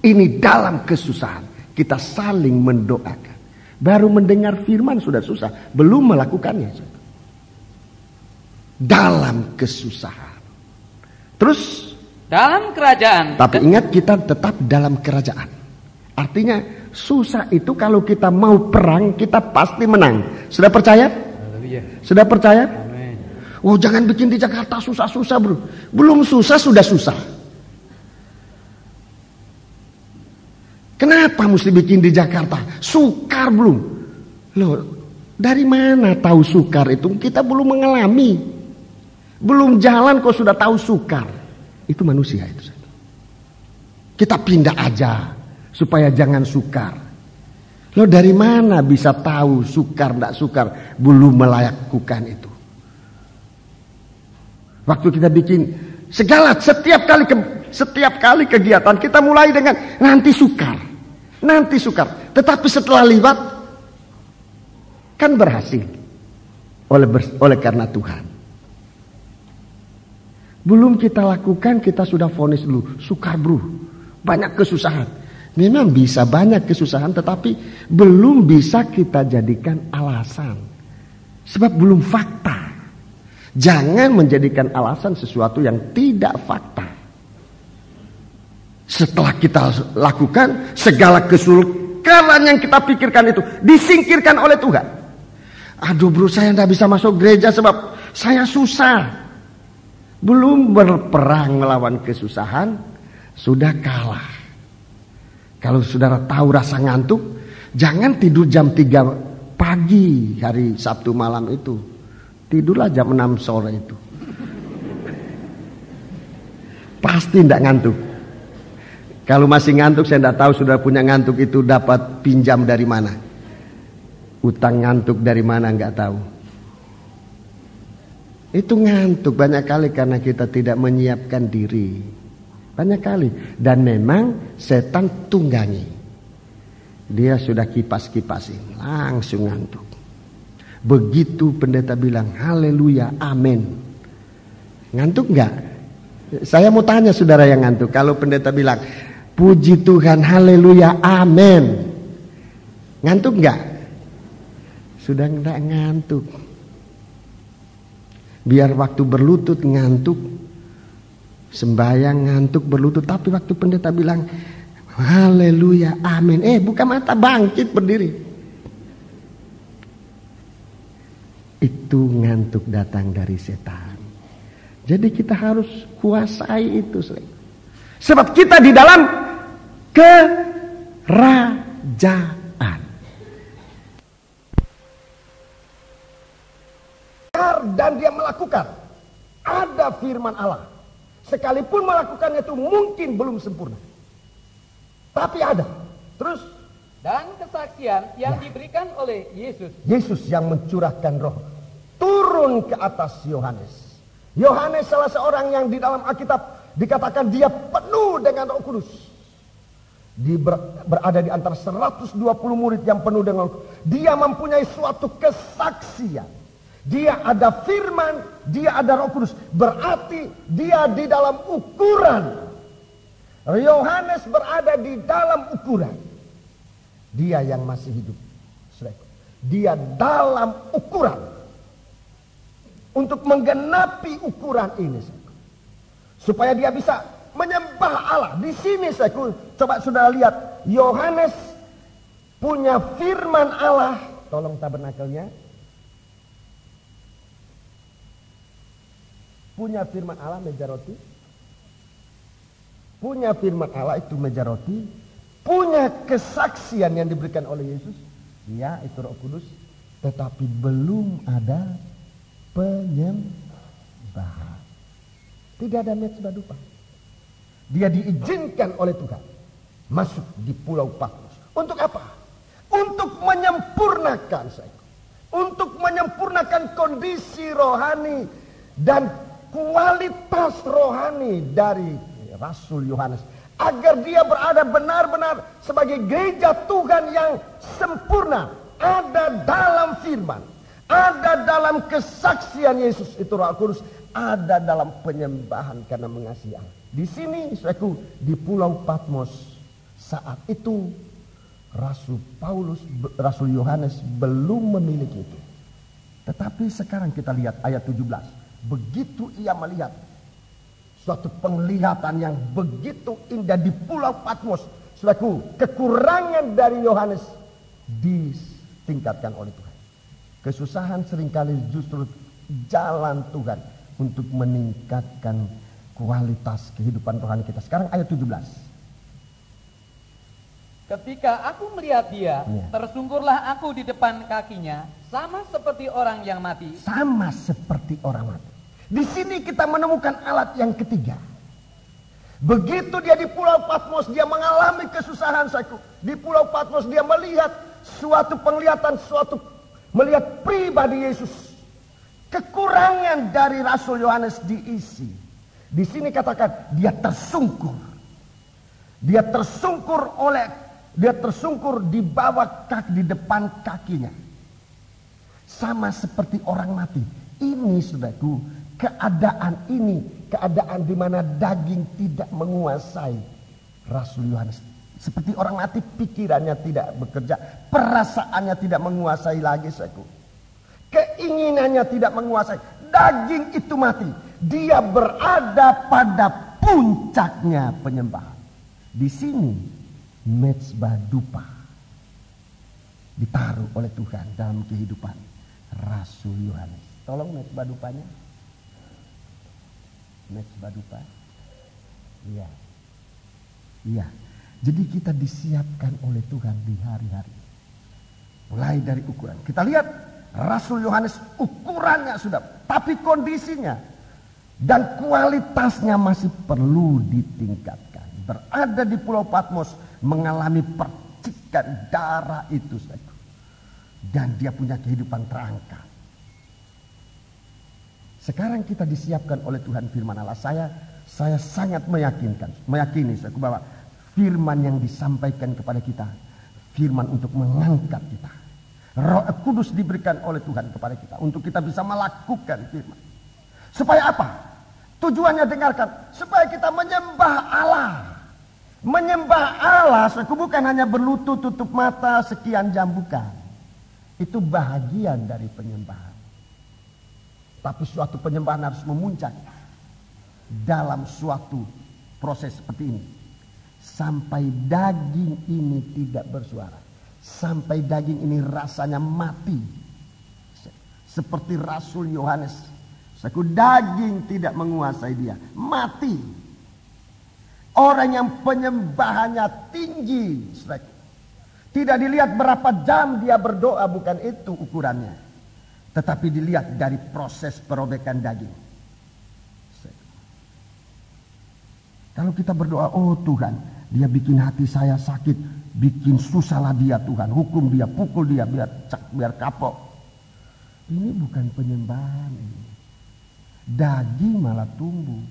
Ini dalam kesusahan kita saling mendoakan. Baru mendengar firman sudah susah, belum melakukannya. Dalam kesusahan. Terus dalam kerajaan. Tapi ingat, kita tetap dalam kerajaan. Artinya susah itu kalau kita mau perang, kita pasti menang. Sudah percaya? Sudah percaya? Amen. Oh, jangan bikin di Jakarta susah-susah, bro. Belum susah sudah susah. Kenapa mesti bikin di Jakarta? Sukar belum? Loh, dari mana tahu sukar itu? Kita belum mengalami. Belum jalan kok sudah tahu sukar. Itu manusia itu. Kita pindah aja supaya jangan sukar. Lo dari mana bisa tahu sukar tidak sukar belum melakukan itu? Waktu kita bikin segala setiap kali kegiatan kita mulai dengan nanti sukar. Tetapi setelah lewat kan berhasil oleh karena Tuhan. Belum kita lakukan, kita sudah vonis dulu. Sukar, bro. Banyak kesusahan. Memang bisa banyak kesusahan, tetapi belum bisa kita jadikan alasan. Sebab belum fakta. Jangan menjadikan alasan sesuatu yang tidak fakta. Setelah kita lakukan, segala kesukaran yang kita pikirkan itu disingkirkan oleh Tuhan. Aduh, bro, saya tidak bisa masuk gereja sebab saya susah. Belum berperang melawan kesusahan, sudah kalah. Kalau saudara tahu rasa ngantuk, jangan tidur jam 3 pagi hari Sabtu malam itu. Tidurlah jam 6 sore itu. Pasti tidak ngantuk. Kalau masih ngantuk, saya tidak tahu saudara punya ngantuk itu dapat pinjam dari mana. Utang ngantuk dari mana, nggak tahu. Itu ngantuk banyak kali karena kita tidak menyiapkan diri. Banyak kali. Dan memang setan tunggangi. Dia sudah kipas-kipasin. Langsung ngantuk. Begitu pendeta bilang haleluya amin. Ngantuk enggak? Saya mau tanya saudara yang ngantuk. Kalau pendeta bilang puji Tuhan haleluya amin. Ngantuk enggak? Sudah enggak ngantuk. Biar waktu berlutut ngantuk, sembahyang ngantuk berlutut, tapi waktu pendeta bilang haleluya amin, buka mata bangkit berdiri. Itu ngantuk datang dari setan. Jadi kita harus kuasai itu. Sebab kita di dalam kerajaan. dan dia melakukan. Ada firman Allah. Sekalipun melakukannya itu mungkin belum sempurna. Tapi ada. Terus. Dan kesaksian yang diberikan oleh Yesus. Yesus yang mencurahkan roh. Turun ke atas Yohanes. Yohanes salah seorang yang di dalam Alkitab dikatakan dia penuh dengan Roh Kudus. Berada di antara 120 murid yang penuh dengan Roh Kudus. Dia mempunyai suatu kesaksian. Dia ada firman, dia ada Roh Kudus. Berarti dia di dalam ukuran. Yohanes berada di dalam ukuran. Dia yang masih hidup. Dia dalam ukuran. Untuk menggenapi ukuran ini. Supaya dia bisa menyembah Allah. Di sini saya coba saudara lihat. Yohanes punya firman Allah. Tolong tabernakelnya. Punya firman Allah, meja roti. Punya firman Allah, itu meja roti. Punya kesaksian yang diberikan oleh Yesus. Ya, itu Roh Kudus. Tetapi belum ada penyembahan. Tidak ada mezbah dupa. Dia diizinkan oleh Tuhan masuk di Pulau Patmos. Untuk apa? Untuk menyempurnakan saya. Untuk menyempurnakan kondisi rohani dan kualitas rohani dari Rasul Yohanes, agar dia berada benar-benar sebagai gereja Tuhan yang sempurna, ada dalam firman, ada dalam kesaksian Yesus itu Roh Kudus, ada dalam penyembahan karena mengasihi Allah. Di sini saudaraku, di Pulau Patmos saat itu Rasul Yohanes belum memiliki itu. Tetapi sekarang kita lihat ayat 17. Begitu ia melihat suatu penglihatan yang begitu indah di Pulau Patmos, saudaraku, kekurangan dari Yohanes ditingkatkan oleh Tuhan. Kesusahan seringkali justru jalan Tuhan untuk meningkatkan kualitas kehidupan rohani kita. Sekarang ayat 17. Ketika aku melihat dia, tersungkurlah aku di depan kakinya, sama seperti orang yang mati. Sama seperti orang mati. Di sini kita menemukan alat yang ketiga. Begitu dia di Pulau Patmos, dia mengalami kesusahan. Di Pulau Patmos dia melihat suatu penglihatan, melihat pribadi Yesus. Kekurangan dari Rasul Yohanes diisi. Di sini katakan dia tersungkur. Dia tersungkur di bawah kaki, di depan kakinya. Sama seperti orang mati. Ini saudaraku, keadaan di mana daging tidak menguasai Rasul Yohanes. Seperti orang mati, pikirannya tidak bekerja, perasaannya tidak menguasai lagi, saudaraku. Keinginannya tidak menguasai, daging itu mati. Dia berada pada puncaknya penyembahan. Di sini mezbah dupa ditaruh oleh Tuhan dalam kehidupan Rasul Yohanes. Tolong mezbah dupanya. Mezbah dupa. Iya. Iya. Jadi kita disiapkan oleh Tuhan di hari-hari. Mulai dari ukuran. Kita lihat Rasul Yohanes, ukurannya sudah, tapi kondisinya dan kualitasnya masih perlu ditingkatkan. Berada di Pulau Patmos, mengalami percikan darah itu, dan dia punya kehidupan terangkat. Sekarang kita disiapkan oleh Tuhan firman Allah. Saya sangat meyakini bahwa firman yang disampaikan kepada kita, firman untuk mengangkat kita. Roh Kudus diberikan oleh Tuhan kepada kita untuk kita bisa melakukan firman. Supaya apa? Tujuannya dengarkan, supaya kita menyembah Allah. Menyembah Allah bukan hanya berlutut, tutup mata sekian jam, bukan. Itu bahagian dari penyembahan. Tapi suatu penyembahan harus memuncak dalam suatu proses seperti ini. Sampai daging ini tidak bersuara. Sampai daging ini rasanya mati. Seperti Rasul Yohanes. Daging tidak menguasai dia. Mati. Orang yang penyembahannya tinggi. Tidak dilihat berapa jam dia berdoa, bukan itu ukurannya. tetapi dilihat dari proses perobekan daging. Kalau kita berdoa, oh Tuhan, dia bikin hati saya sakit, bikin susahlah dia Tuhan, hukum dia, pukul dia, biar kapok. Ini bukan penyembahan ini. Daging malah tumbuh.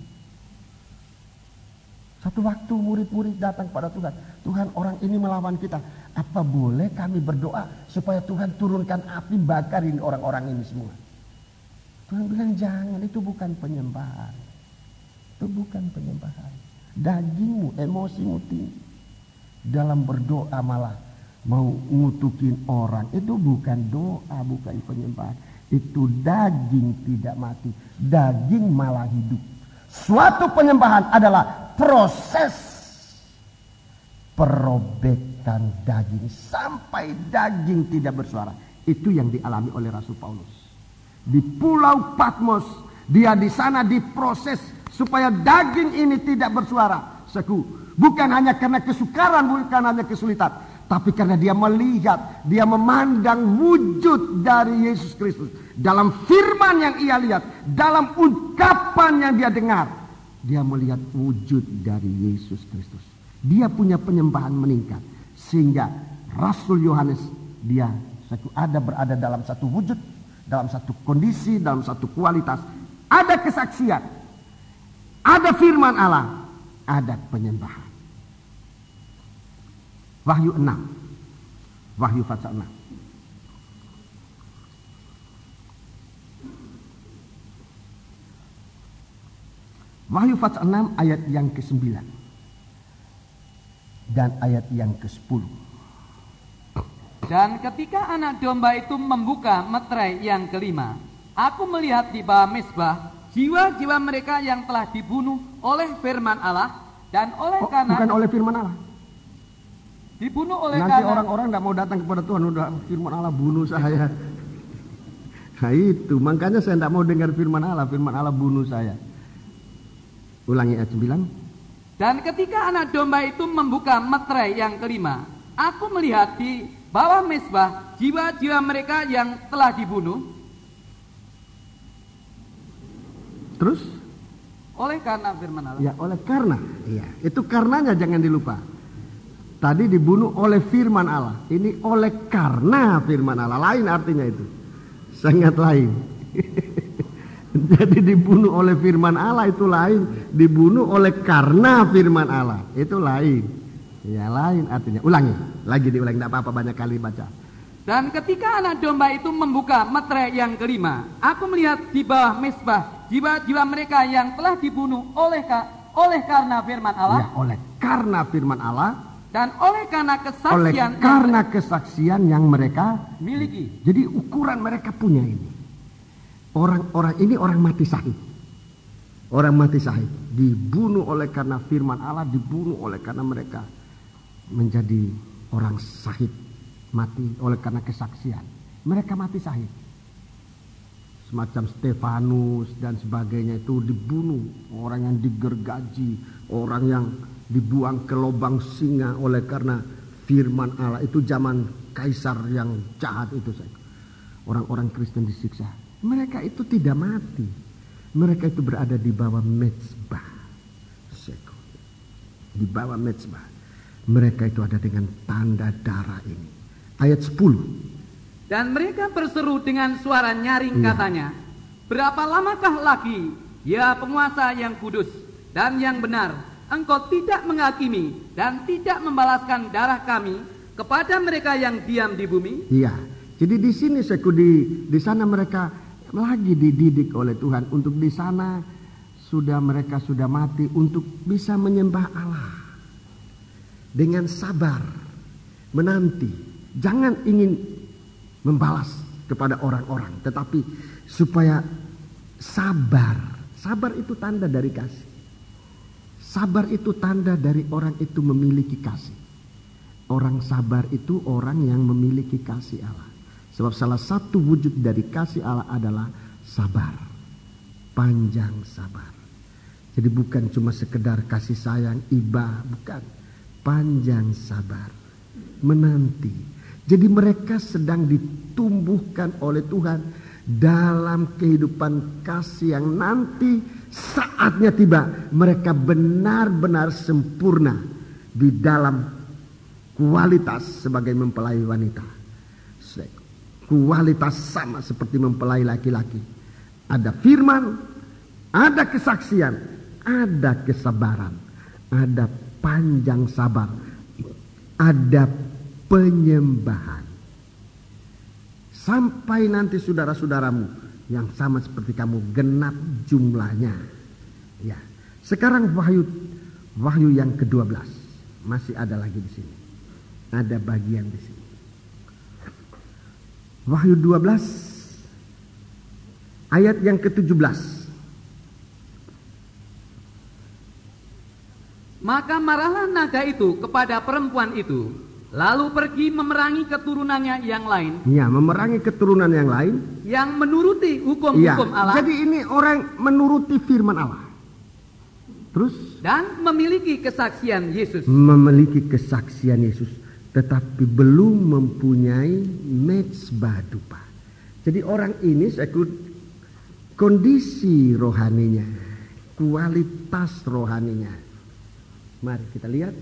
Satu waktu murid-murid datang pada Tuhan. Tuhan, orang ini melawan kita. Apa boleh kami berdoa supaya Tuhan turunkan api bakarin orang-orang ini semua? Tuhan bilang jangan, itu bukan penyembahan. Itu bukan penyembahan. Dagingmu, emosimu tinggi. Dalam berdoa malah mau ngutukin orang. Itu bukan doa, bukan penyembahan. Itu daging tidak mati. Daging malah hidup. Suatu penyembahan adalah proses perobekan daging. Sampai daging tidak bersuara. Itu yang dialami oleh Rasul Paulus. Di Pulau Patmos, dia di sana diproses supaya daging ini tidak bersuara. Bukan hanya karena kesukaran, bukan hanya kesulitan, tapi karena dia melihat, dia memandang wujud dari Yesus Kristus dalam firman yang ia lihat, dalam ungkapan yang dia dengar. Dia melihat wujud dari Yesus Kristus. Dia punya penyembahan meningkat, sehingga Rasul Yohanes dia berada dalam satu wujud, dalam satu kondisi, dalam satu kualitas. Ada kesaksian, ada firman Allah, ada penyembahan. Wahyu 6. Wahyu pasal 6. Wahyu pasal 6 ayat yang ke-9 dan ayat yang ke-10. Dan ketika anak domba itu membuka meterai yang kelima, aku melihat di bawah mezbah jiwa-jiwa mereka yang telah dibunuh oleh firman Allah dan oleh bukan oleh firman Allah. Dibunuh oleh nanti orang-orang tidak mau datang kepada Tuhan, udah firman Allah bunuh saya. Nah itu, makanya saya tidak mau dengar firman Allah bunuh saya. Ulangi ayat 9. Dan ketika anak domba itu membuka meterai yang kelima, aku melihat di bawah mezbah jiwa-jiwa mereka yang telah dibunuh. Terus? Oleh karena firman Allah. Ya, oleh karena. Iya, itu karenanya jangan dilupa. Tadi dibunuh oleh firman Allah. Ini oleh karena firman Allah. Lain artinya itu. Sangat lain. Jadi dibunuh oleh firman Allah itu lain. Dibunuh oleh karena firman Allah. Itu lain. Ya lain artinya. Ulangi. Lagi diulangi. Tidak apa-apa, banyak kali baca. Dan ketika anak domba itu membuka meterai yang kelima, aku melihat di bawah mezbah jiwa-jiwa mereka yang telah dibunuh oleh karena firman Allah. Ya, oleh karena firman Allah. Dan oleh karena kesaksian yang mereka miliki. Jadi ukuran mereka punya ini. Orang-orang ini orang mati syahid. Orang mati syahid dibunuh oleh karena firman Allah, dibunuh oleh karena mereka menjadi orang syahid, mati oleh karena kesaksian. Mereka mati syahid. Semacam Stefanus dan sebagainya itu dibunuh, orang yang digergaji, orang yang dibuang ke lubang singa oleh karena firman Allah. Itu zaman kaisar yang jahat itu. Orang-orang Kristen disiksa. Mereka itu tidak mati. Mereka itu berada di bawah mezbah. Di bawah mezbah. Mereka itu ada dengan tanda darah ini. Ayat 10. Dan mereka berseru dengan suara nyaring katanya, berapa lamakah lagi, ya penguasa yang kudus dan yang benar, engkau tidak menghakimi dan tidak membalaskan darah kami kepada mereka yang diam di bumi? Iya. Jadi di sini di sana mereka lagi dididik oleh Tuhan untuk di sana mereka sudah mati untuk bisa menyembah Allah dengan sabar, menanti. Jangan ingin membalas kepada orang-orang, tetapi supaya sabar. Sabar itu tanda dari kasih. Sabar itu tanda dari orang itu memiliki kasih. Orang sabar itu orang yang memiliki kasih Allah. Sebab salah satu wujud dari kasih Allah adalah sabar. Panjang sabar. Jadi bukan cuma sekedar kasih sayang, iba, bukan. Panjang sabar. Menanti. Jadi mereka sedang ditumbuhkan oleh Tuhan dalam kehidupan kasih yang nanti saatnya tiba, mereka benar-benar sempurna di dalam kualitas sebagai mempelai wanita. Kualitas sama seperti mempelai laki-laki. Ada firman, ada kesaksian, ada kesabaran, ada panjang sabar, ada penyembahan. Sampai nanti saudara-saudaramu yang sama seperti kamu genap jumlahnya. Ya. Sekarang Wahyu yang ke-12 masih ada lagi di sini. Ada bagian di sini. Wahyu 12 ayat yang ke-17. Maka marahlah naga itu kepada perempuan itu, lalu pergi memerangi keturunannya yang lain. Ya, memerangi keturunan yang lain. Yang menuruti hukum-hukum Allah. Jadi ini orang menuruti firman Allah. Terus? Dan memiliki kesaksian Yesus. Memiliki kesaksian Yesus. Tetapi belum mempunyai mezbah dupa. Jadi orang ini kondisi rohaninya, kualitas rohaninya. Mari kita lihat.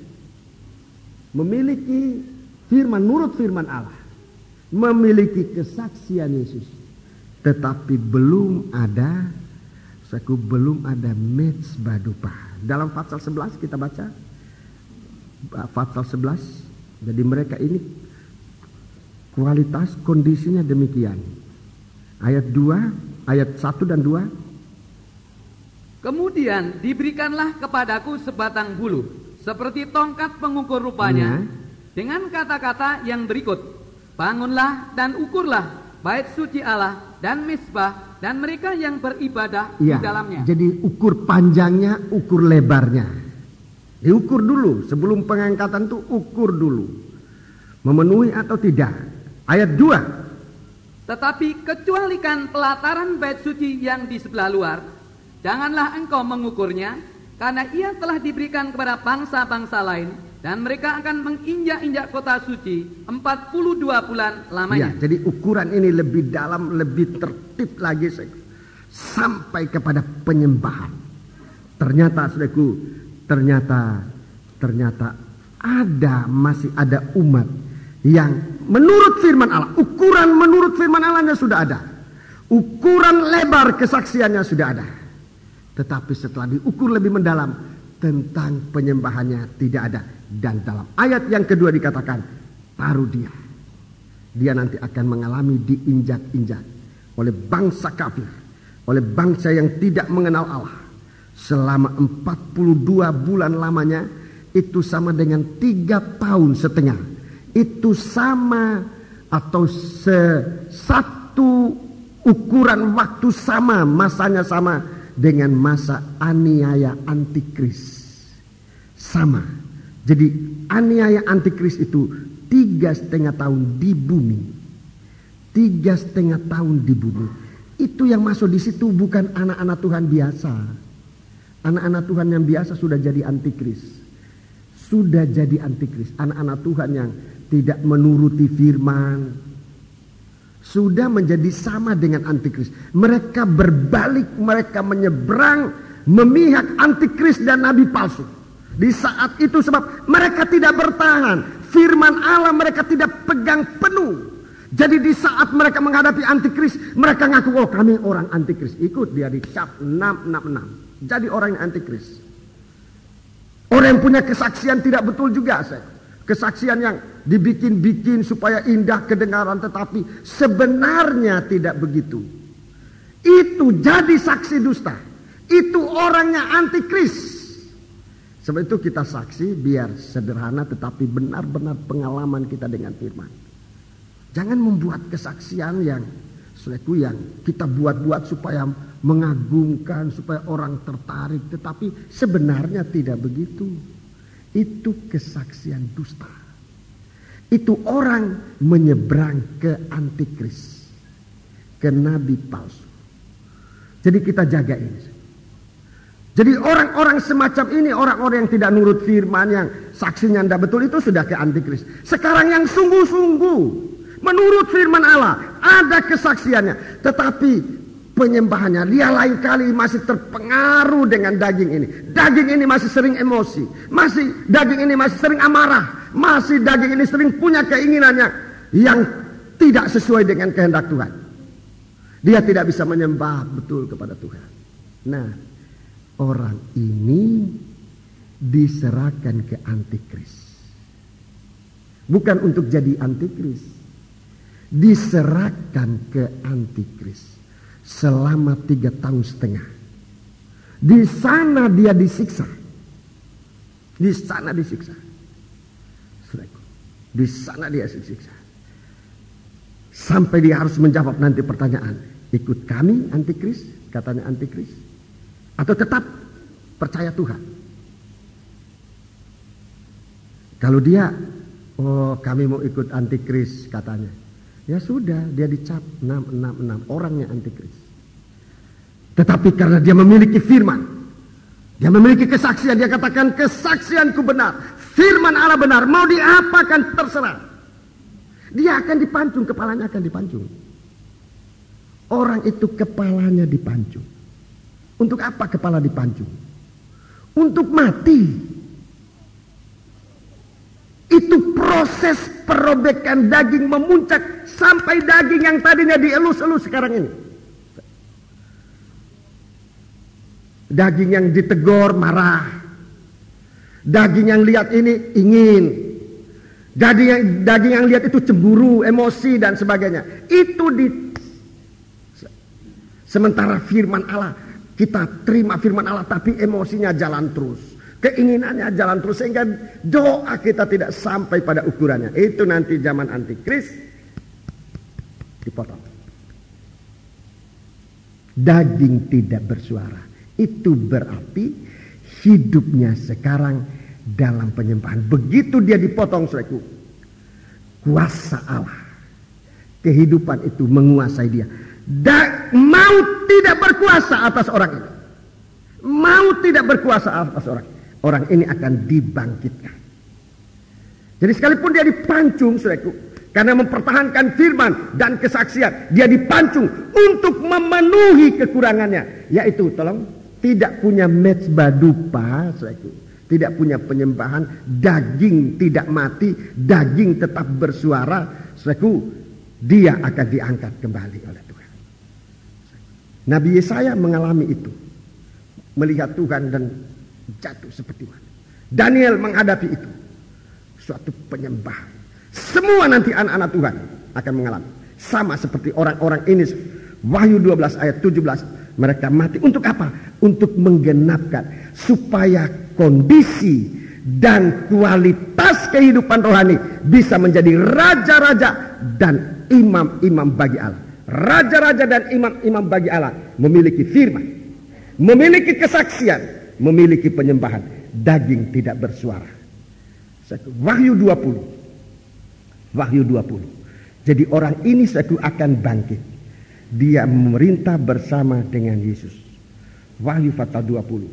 Memiliki firman, nurut firman Allah. Memiliki kesaksian Yesus. Tetapi belum ada mezbah dupa. Dalam Fatsal 11 kita baca. Fatsal 11. Jadi mereka ini kualitas kondisinya demikian. Ayat 2, ayat 1 dan 2. Kemudian diberikanlah kepadaku sebatang bulu, seperti tongkat pengukur rupanya, dengan kata-kata yang berikut. Bangunlah dan ukurlah bait suci Allah dan mezbah dan mereka yang beribadah di dalamnya. Jadi ukur panjangnya, ukur lebarnya. Diukur dulu, sebelum pengangkatan itu ukur dulu. Memenuhi atau tidak. Ayat 2. Tetapi kecualikan pelataran bait suci yang di sebelah luar, janganlah engkau mengukurnya, karena ia telah diberikan kepada bangsa-bangsa lain, dan mereka akan menginjak-injak kota suci 42 bulan lamanya. Ya, jadi ukuran ini lebih dalam, lebih tertib lagi sampai kepada penyembahan. Ternyata saudaraku, ternyata masih ada umat yang menurut firman Allah, ukuran menurut firman Allahnya sudah ada, ukuran lebar kesaksiannya sudah ada, tetapi setelah diukur lebih mendalam tentang penyembahannya tidak ada. Dan dalam ayat yang kedua dikatakan, taruh dia nanti akan mengalami diinjak-injak oleh bangsa kafir, oleh bangsa yang tidak mengenal Allah selama 42 bulan lamanya. Itu sama dengan 3 tahun setengah. Itu sama atau satu ukuran waktu sama, masanya sama dengan masa aniaya antikris. Sama. Jadi aniaya antikris itu 3,5 tahun di bumi. 3,5 tahun di bumi. Itu yang masuk di situ bukan anak-anak Tuhan biasa. Anak-anak Tuhan yang biasa sudah jadi antikris. Sudah jadi antikris. Anak-anak Tuhan yang tidak menuruti firman sudah menjadi sama dengan antikris. Mereka berbalik, mereka menyeberang, memihak antikris dan nabi palsu. Di saat itu sebab mereka tidak bertahan, firman Allah mereka tidak pegang penuh. Jadi di saat mereka menghadapi antikris, mereka ngaku, oh kami orang antikris. Ikut dia di Syaf 6:66. Jadi orang yang antikris. Orang yang punya kesaksian tidak betul juga. Kesaksian yang dibikin-bikin supaya indah kedengaran, tetapi sebenarnya tidak begitu. Itu jadi saksi dusta. Itu orangnya antikris. Sebab itu kita saksi biar sederhana tetapi benar-benar pengalaman kita dengan firman. Jangan membuat kesaksian yang kita buat-buat supaya mengagumkan, supaya orang tertarik, tetapi sebenarnya tidak begitu. Itu kesaksian dusta. Itu orang menyeberang ke antikris, ke nabi palsu. Jadi kita jaga ini. Jadi orang-orang semacam ini, orang-orang yang tidak nurut firman, yang saksinya tidak betul, itu sudah ke antikris. Sekarang yang sungguh-sungguh menurut firman Allah, ada kesaksiannya, tetapi penyembahannya dia lain kali masih terpengaruh dengan daging ini. Daging ini masih sering emosi, daging ini masih sering amarah, daging ini sering punya keinginannya yang tidak sesuai dengan kehendak Tuhan. Dia tidak bisa menyembah betul kepada Tuhan. Nah, orang ini diserahkan ke antikris. Bukan untuk jadi antikris, diserahkan ke antikris selama 3 tahun setengah. Di sana dia disiksa. Di sana disiksa. Di sana dia disiksa. Sampai dia harus menjawab nanti pertanyaan, ikut kami antikris, katanya antikris, atau tetap percaya Tuhan. Kalau dia, oh kami mau ikut antikris katanya, ya sudah, dia dicap 666 orangnya antikris. Tetapi karena dia memiliki firman, dia memiliki kesaksian, dia katakan kesaksianku benar, firman Allah benar, mau diapakan terserah. Dia akan dipancung, kepalanya akan dipancung. Orang itu kepalanya dipancung. Untuk apa kepala dipancung? Untuk mati. Itu proses perobekan daging memuncak sampai daging yang tadinya dielus-elus sekarang ini. Daging yang ditegur marah. Daging yang lihat ini ingin. Daging yang lihat itu cemburu, emosi dan sebagainya. Itu sementara firman Allah, kita terima firman Allah tapi emosinya jalan terus. Keinginannya jalan terus sehingga doa kita tidak sampai pada ukurannya. Itu nanti zaman antikris dipotong. Daging tidak bersuara. Itu berarti hidupnya sekarang dalam penyembahan. Begitu dia dipotong, saudaraku, kuasa Allah, kehidupan itu menguasai dia. Maut tidak berkuasa atas orang ini. Maut tidak berkuasa atas orang. Orang ini akan dibangkitkan. Jadi sekalipun dia dipancung, saudaraku, karena mempertahankan firman dan kesaksian, dia dipancung untuk memenuhi kekurangannya, yaitu tidak punya mezbah dupa, saudaraku. Tidak punya penyembahan, daging tidak mati, daging tetap bersuara, saudaraku, dia akan diangkat kembali oleh Tuhan. Nabi Yesaya mengalami itu, melihat Tuhan dan jatuh seperti mana. Daniel menghadapi itu, suatu penyembahan. Semua nanti anak-anak Tuhan akan mengalami sama seperti orang-orang ini. Wahyu 12 ayat 17, mereka mati untuk apa? Untuk menggenapkan supaya kondisi dan kualitas kehidupan rohani bisa menjadi raja-raja dan imam-imam bagi Allah. Raja-raja dan imam-imam bagi Allah memiliki firman, memiliki kesaksian, memiliki penyembahan. Daging tidak bersuara. Wahyu 20. Wahyu 20. Jadi orang ini suatu akan bangkit. Dia memerintah bersama dengan Yesus. Wahyu pasal 20.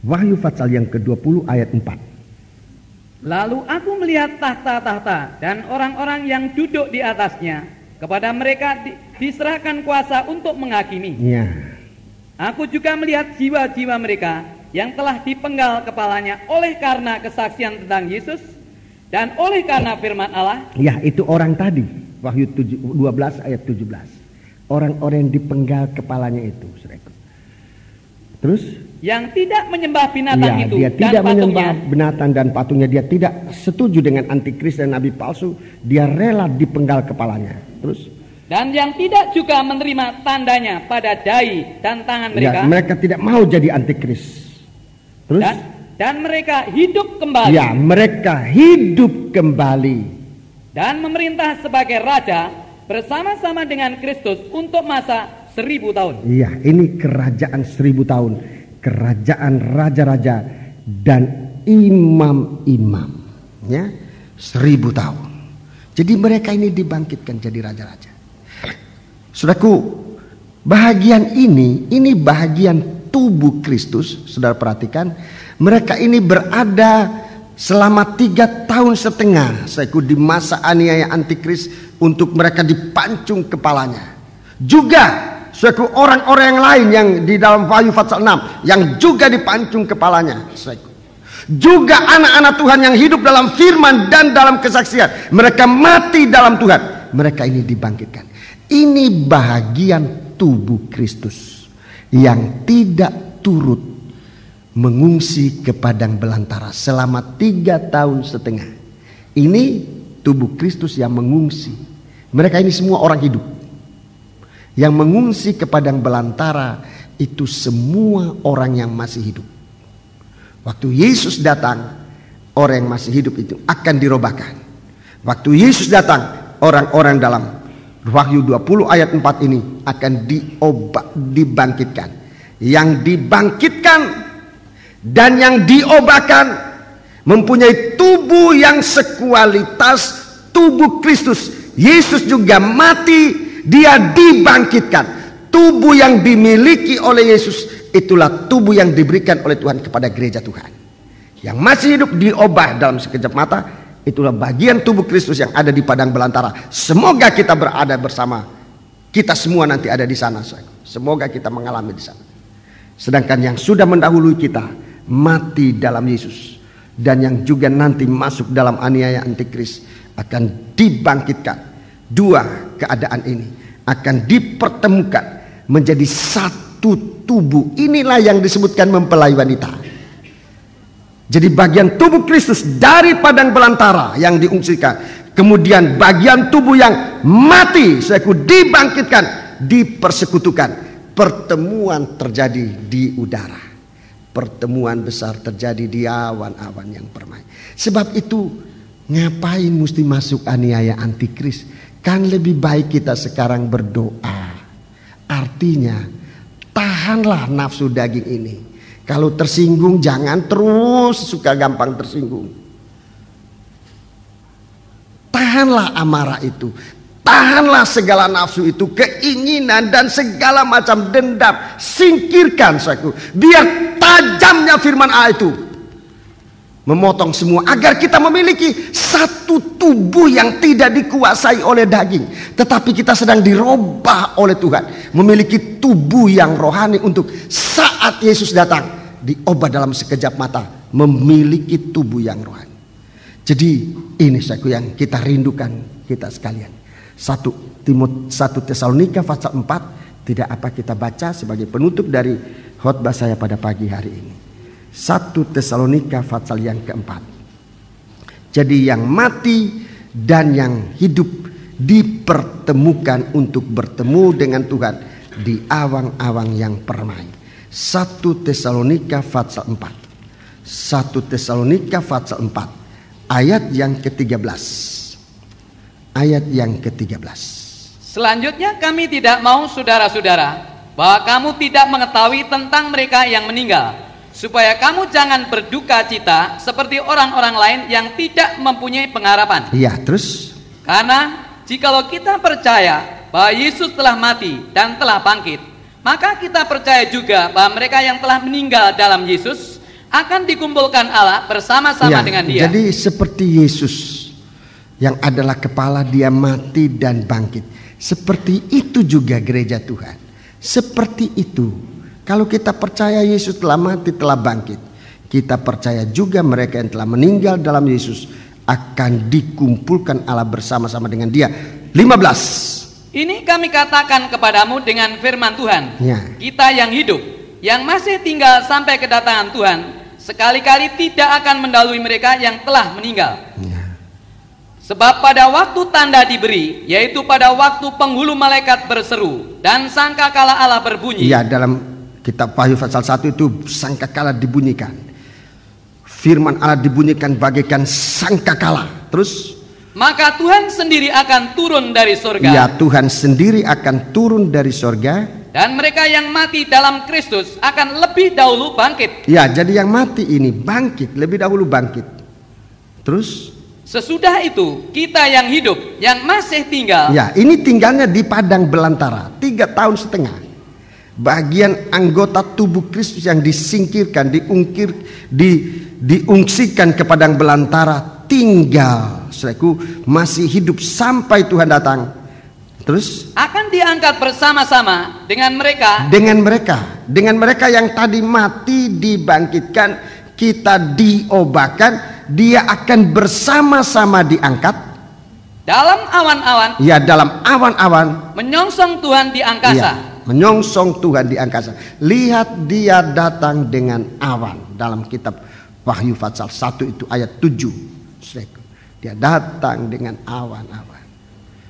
Wahyu pasal yang ke-20 ayat 4. Lalu aku melihat tahta-tahta dan orang-orang yang duduk di atasnya. Kepada mereka diserahkan kuasa untuk menghakimi. Ya. Aku juga melihat jiwa-jiwa mereka yang telah dipenggal kepalanya oleh karena kesaksian tentang Yesus dan oleh karena firman Allah. Ya, itu orang tadi. Wahyu 12 ayat 17. Orang-orang yang dipenggal kepalanya itu. Terus? Yang tidak menyembah binatang itu dia dan tidak patungnya. Menyembah binatang dan patungnya. Dia tidak setuju dengan antikris dan nabi palsu. Dia rela dipenggal kepalanya. Terus? Dan yang tidak juga menerima tandanya pada dahi dan tangan mereka. Ya, mereka tidak mau jadi antikris. Terus? Dan mereka hidup kembali. Ya, mereka hidup kembali. Dan memerintah sebagai raja bersama-sama dengan Kristus untuk masa 1000 tahun. Iya, ini kerajaan 1000 tahun. Kerajaan raja-raja dan imam-imam. Ya, 1000 tahun. Jadi mereka ini dibangkitkan jadi raja-raja. Saudaraku, bahagian ini bahagian tubuh Kristus. Saudara perhatikan, mereka ini berada selama 3 tahun setengah saudaraku di masa aniaya antikris untuk mereka dipancung kepalanya. Juga saudaraku orang-orang yang lain yang di dalam Wahyu pasal 6 yang juga dipancung kepalanya saudaraku. Juga anak-anak Tuhan yang hidup dalam firman dan dalam kesaksian, mereka mati dalam Tuhan, mereka ini dibangkitkan. Ini bahagian tubuh Kristus yang tidak turut mengungsi ke padang belantara selama 3 tahun setengah. Ini tubuh Kristus yang mengungsi. Mereka ini semua orang hidup. Yang mengungsi ke padang belantara itu semua orang yang masih hidup. Waktu Yesus datang, orang yang masih hidup itu akan dirobahkan. Waktu Yesus datang, orang-orang dalam Wahyu 20 ayat 4 ini akan dibangkitkan. Yang dibangkitkan dan yang diobahkan mempunyai tubuh yang sekualitas tubuh Kristus. Yesus juga mati, dia dibangkitkan. Tubuh yang dimiliki oleh Yesus itulah tubuh yang diberikan oleh Tuhan kepada gereja Tuhan. Yang masih hidup diubah dalam sekejap mata, itulah bagian tubuh Kristus yang ada di padang belantara. Semoga kita berada bersama. Kita semua nanti ada di sana. Semoga kita mengalami di sana. Sedangkan yang sudah mendahului kita mati dalam Yesus, dan yang juga nanti masuk dalam aniaya antikris akan dibangkitkan. Dua keadaan ini akan dipertemukan menjadi satu tubuh. Inilah yang disebutkan mempelai wanita. Jadi bagian tubuh Kristus dari padang belantara yang diungsikan, kemudian bagian tubuh yang mati dibangkitkan, dipersekutukan. Pertemuan terjadi di udara. Pertemuan besar terjadi di awan-awan yang permai. Sebab itu ngapain mesti masuk aniaya antikris? Kan lebih baik kita sekarang berdoa. Artinya tahanlah nafsu daging ini. Kalau tersinggung jangan terus suka gampang tersinggung. Tahanlah amarah itu. Tahanlah segala nafsu itu, keinginan dan segala macam dendam. Singkirkan saudaraku. Biar tajamnya firman Allah itu memotong semua, agar kita memiliki satu tubuh yang tidak dikuasai oleh daging, tetapi kita sedang dirubah oleh Tuhan, memiliki tubuh yang rohani untuk saat Yesus datang diubah dalam sekejap mata, memiliki tubuh yang rohani. Jadi ini saudaraku yang kita rindukan kita sekalian. 1 Tesalonika pasal 4 tidak apa kita baca sebagai penutup dari khotbah saya pada pagi hari ini. 1 Tesalonika pasal yang keempat. Jadi yang mati dan yang hidup dipertemukan untuk bertemu dengan Tuhan di awang-awang yang permai. 1 Tesalonika pasal 4. 1 Tesalonika pasal 4 ayat yang ke-13. Ayat yang ke-13. Selanjutnya kami tidak mau saudara-saudara bahwa kamu tidak mengetahui tentang mereka yang meninggal, supaya kamu jangan berduka cita seperti orang-orang lain yang tidak mempunyai pengharapan. Iya, terus? Karena jikalau kita percaya bahwa Yesus telah mati dan telah bangkit, maka kita percaya juga bahwa mereka yang telah meninggal dalam Yesus akan dikumpulkan Allah bersama-sama dengan Dia. Jadi seperti Yesus yang adalah kepala, dia mati dan bangkit. Seperti itu juga gereja Tuhan. Seperti itu. Kalau kita percaya Yesus telah mati, telah bangkit, kita percaya juga mereka yang telah meninggal dalam Yesus akan dikumpulkan Allah bersama-sama dengan Dia. 15. Ini kami katakan kepadamu dengan firman Tuhan. Ya. Kita yang hidup, yang masih tinggal sampai kedatangan Tuhan, sekali-kali tidak akan mendahului mereka yang telah meninggal. Ya. Sebab pada waktu tanda diberi, yaitu pada waktu penghulu malaikat berseru dan sangkakala Allah berbunyi. Ya, dalam kitab Wahyu pasal 1 itu sangkakala dibunyikan. Firman Allah dibunyikan bagaikan sangkakala. Terus? Maka Tuhan sendiri akan turun dari surga. Ya, Tuhan sendiri akan turun dari surga. Dan mereka yang mati dalam Kristus akan lebih dahulu bangkit. Ya, jadi yang mati ini bangkit, lebih dahulu bangkit. Terus? Sesudah itu kita yang hidup, yang masih tinggal. Ya, ini tinggalnya di padang belantara 3 tahun setengah. bagian anggota tubuh Kristus yang disingkirkan, diungsikan ke padang belantara, tinggal saudaraku masih hidup sampai Tuhan datang. Terus akan diangkat bersama-sama dengan mereka yang tadi mati, dibangkitkan, kita diobakan, dia akan bersama-sama diangkat dalam awan-awan. Ya, dalam awan-awan menyongsong Tuhan di angkasa. Ya, menyongsong Tuhan di angkasa. Lihat dia datang dengan awan dalam kitab Wahyu pasal 1 itu ayat 7. Dia datang dengan awan-awan.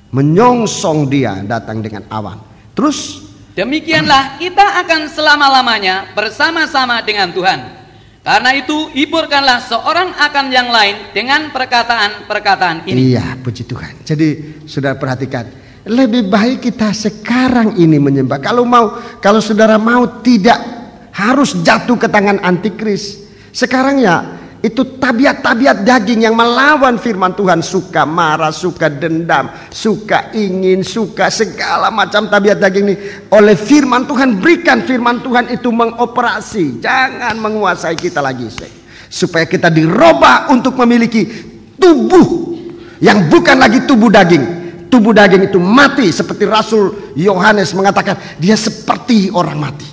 Menyongsong dia datang dengan awan. Terus demikianlah kita akan selama-lamanya bersama-sama dengan Tuhan. Karena itu hiburkanlah seorang akan yang lain dengan perkataan-perkataan ini. Iya, puji Tuhan. Jadi saudara perhatikan, lebih baik kita sekarang ini menyembah. Kalau saudara mau tidak harus jatuh ke tangan antikris. Sekarang ya, itu tabiat-tabiat daging yang melawan firman Tuhan, suka marah, suka dendam, suka ingin, suka segala macam tabiat daging ini. Oleh firman Tuhan, berikan firman Tuhan itu mengoperasi, jangan menguasai kita lagi, supaya kita dirubah untuk memiliki tubuh yang bukan lagi tubuh daging. Tubuh daging itu mati, seperti Rasul Yohanes mengatakan, dia seperti orang mati.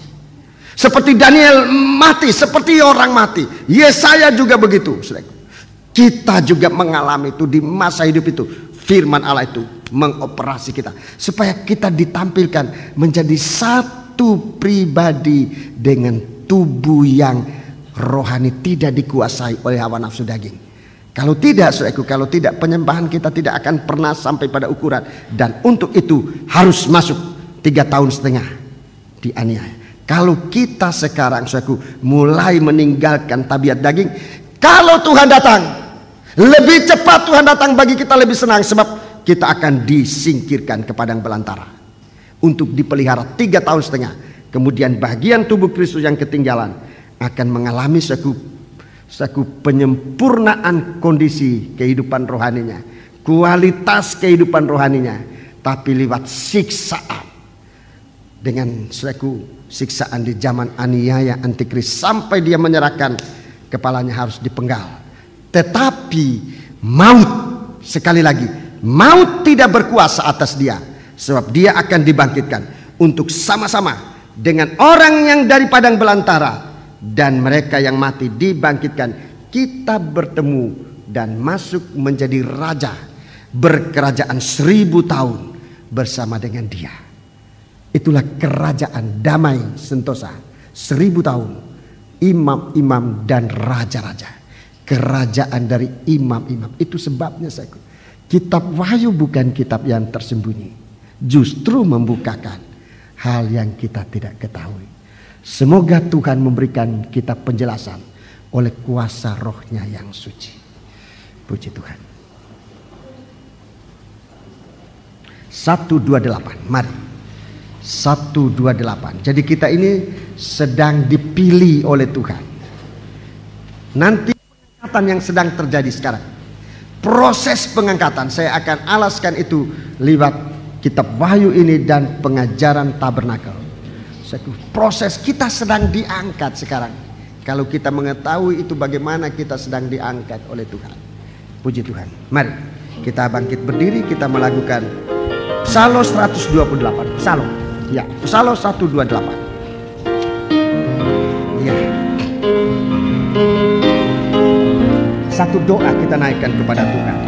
Seperti Daniel mati, seperti orang mati. Yesaya juga begitu. Kita juga mengalami itu di masa hidup itu. Firman Allah itu mengoperasi kita, supaya kita ditampilkan menjadi satu pribadi dengan tubuh yang rohani, tidak dikuasai oleh hawa nafsu daging. Kalau tidak, kalau tidak, penyembahan kita tidak akan pernah sampai pada ukuran. Dan untuk itu harus masuk 3,5 tahun dianiaya. Kalau kita sekarang mulai meninggalkan tabiat daging, kalau Tuhan datang, lebih cepat Tuhan datang bagi kita lebih senang, sebab kita akan disingkirkan ke padang belantara untuk dipelihara 3,5 tahun. Kemudian bagian tubuh Kristus yang ketinggalan akan mengalami suatu penyempurnaan kondisi kehidupan rohaninya, kualitas kehidupan rohaninya, tapi lewat siksaan. Dengan siksaan di zaman aniaya antikris, sampai dia menyerahkan kepalanya harus dipenggal. Tetapi maut, sekali lagi, maut tidak berkuasa atas dia, sebab dia akan dibangkitkan untuk sama-sama dengan orang yang dari padang belantara dan mereka yang mati dibangkitkan. Kita bertemu dan masuk menjadi raja, berkerajaan 1000 tahun bersama dengan dia. Itulah kerajaan damai sentosa 1000 tahun, imam-imam dan raja-raja, kerajaan dari imam-imam. Itu sebabnya kitab Wahyu bukan kitab yang tersembunyi, justru membukakan hal yang kita tidak ketahui. Semoga Tuhan memberikan kita penjelasan oleh kuasa rohnya yang suci. Puji Tuhan. 128, mari. 128. Jadi kita ini sedang dipilih oleh Tuhan. Nanti pengangkatan yang sedang terjadi sekarang, proses pengangkatan, saya akan alaskan itu lewat kitab Wahyu ini dan pengajaran tabernakel. Proses kita sedang diangkat sekarang. Kalau kita mengetahui itu bagaimana kita sedang diangkat oleh Tuhan. Puji Tuhan. Mari kita bangkit berdiri, kita melakukan Psalm 128. Psalm. Ya, Psalm 128. Ya. Satu doa kita naikkan kepada Tuhan.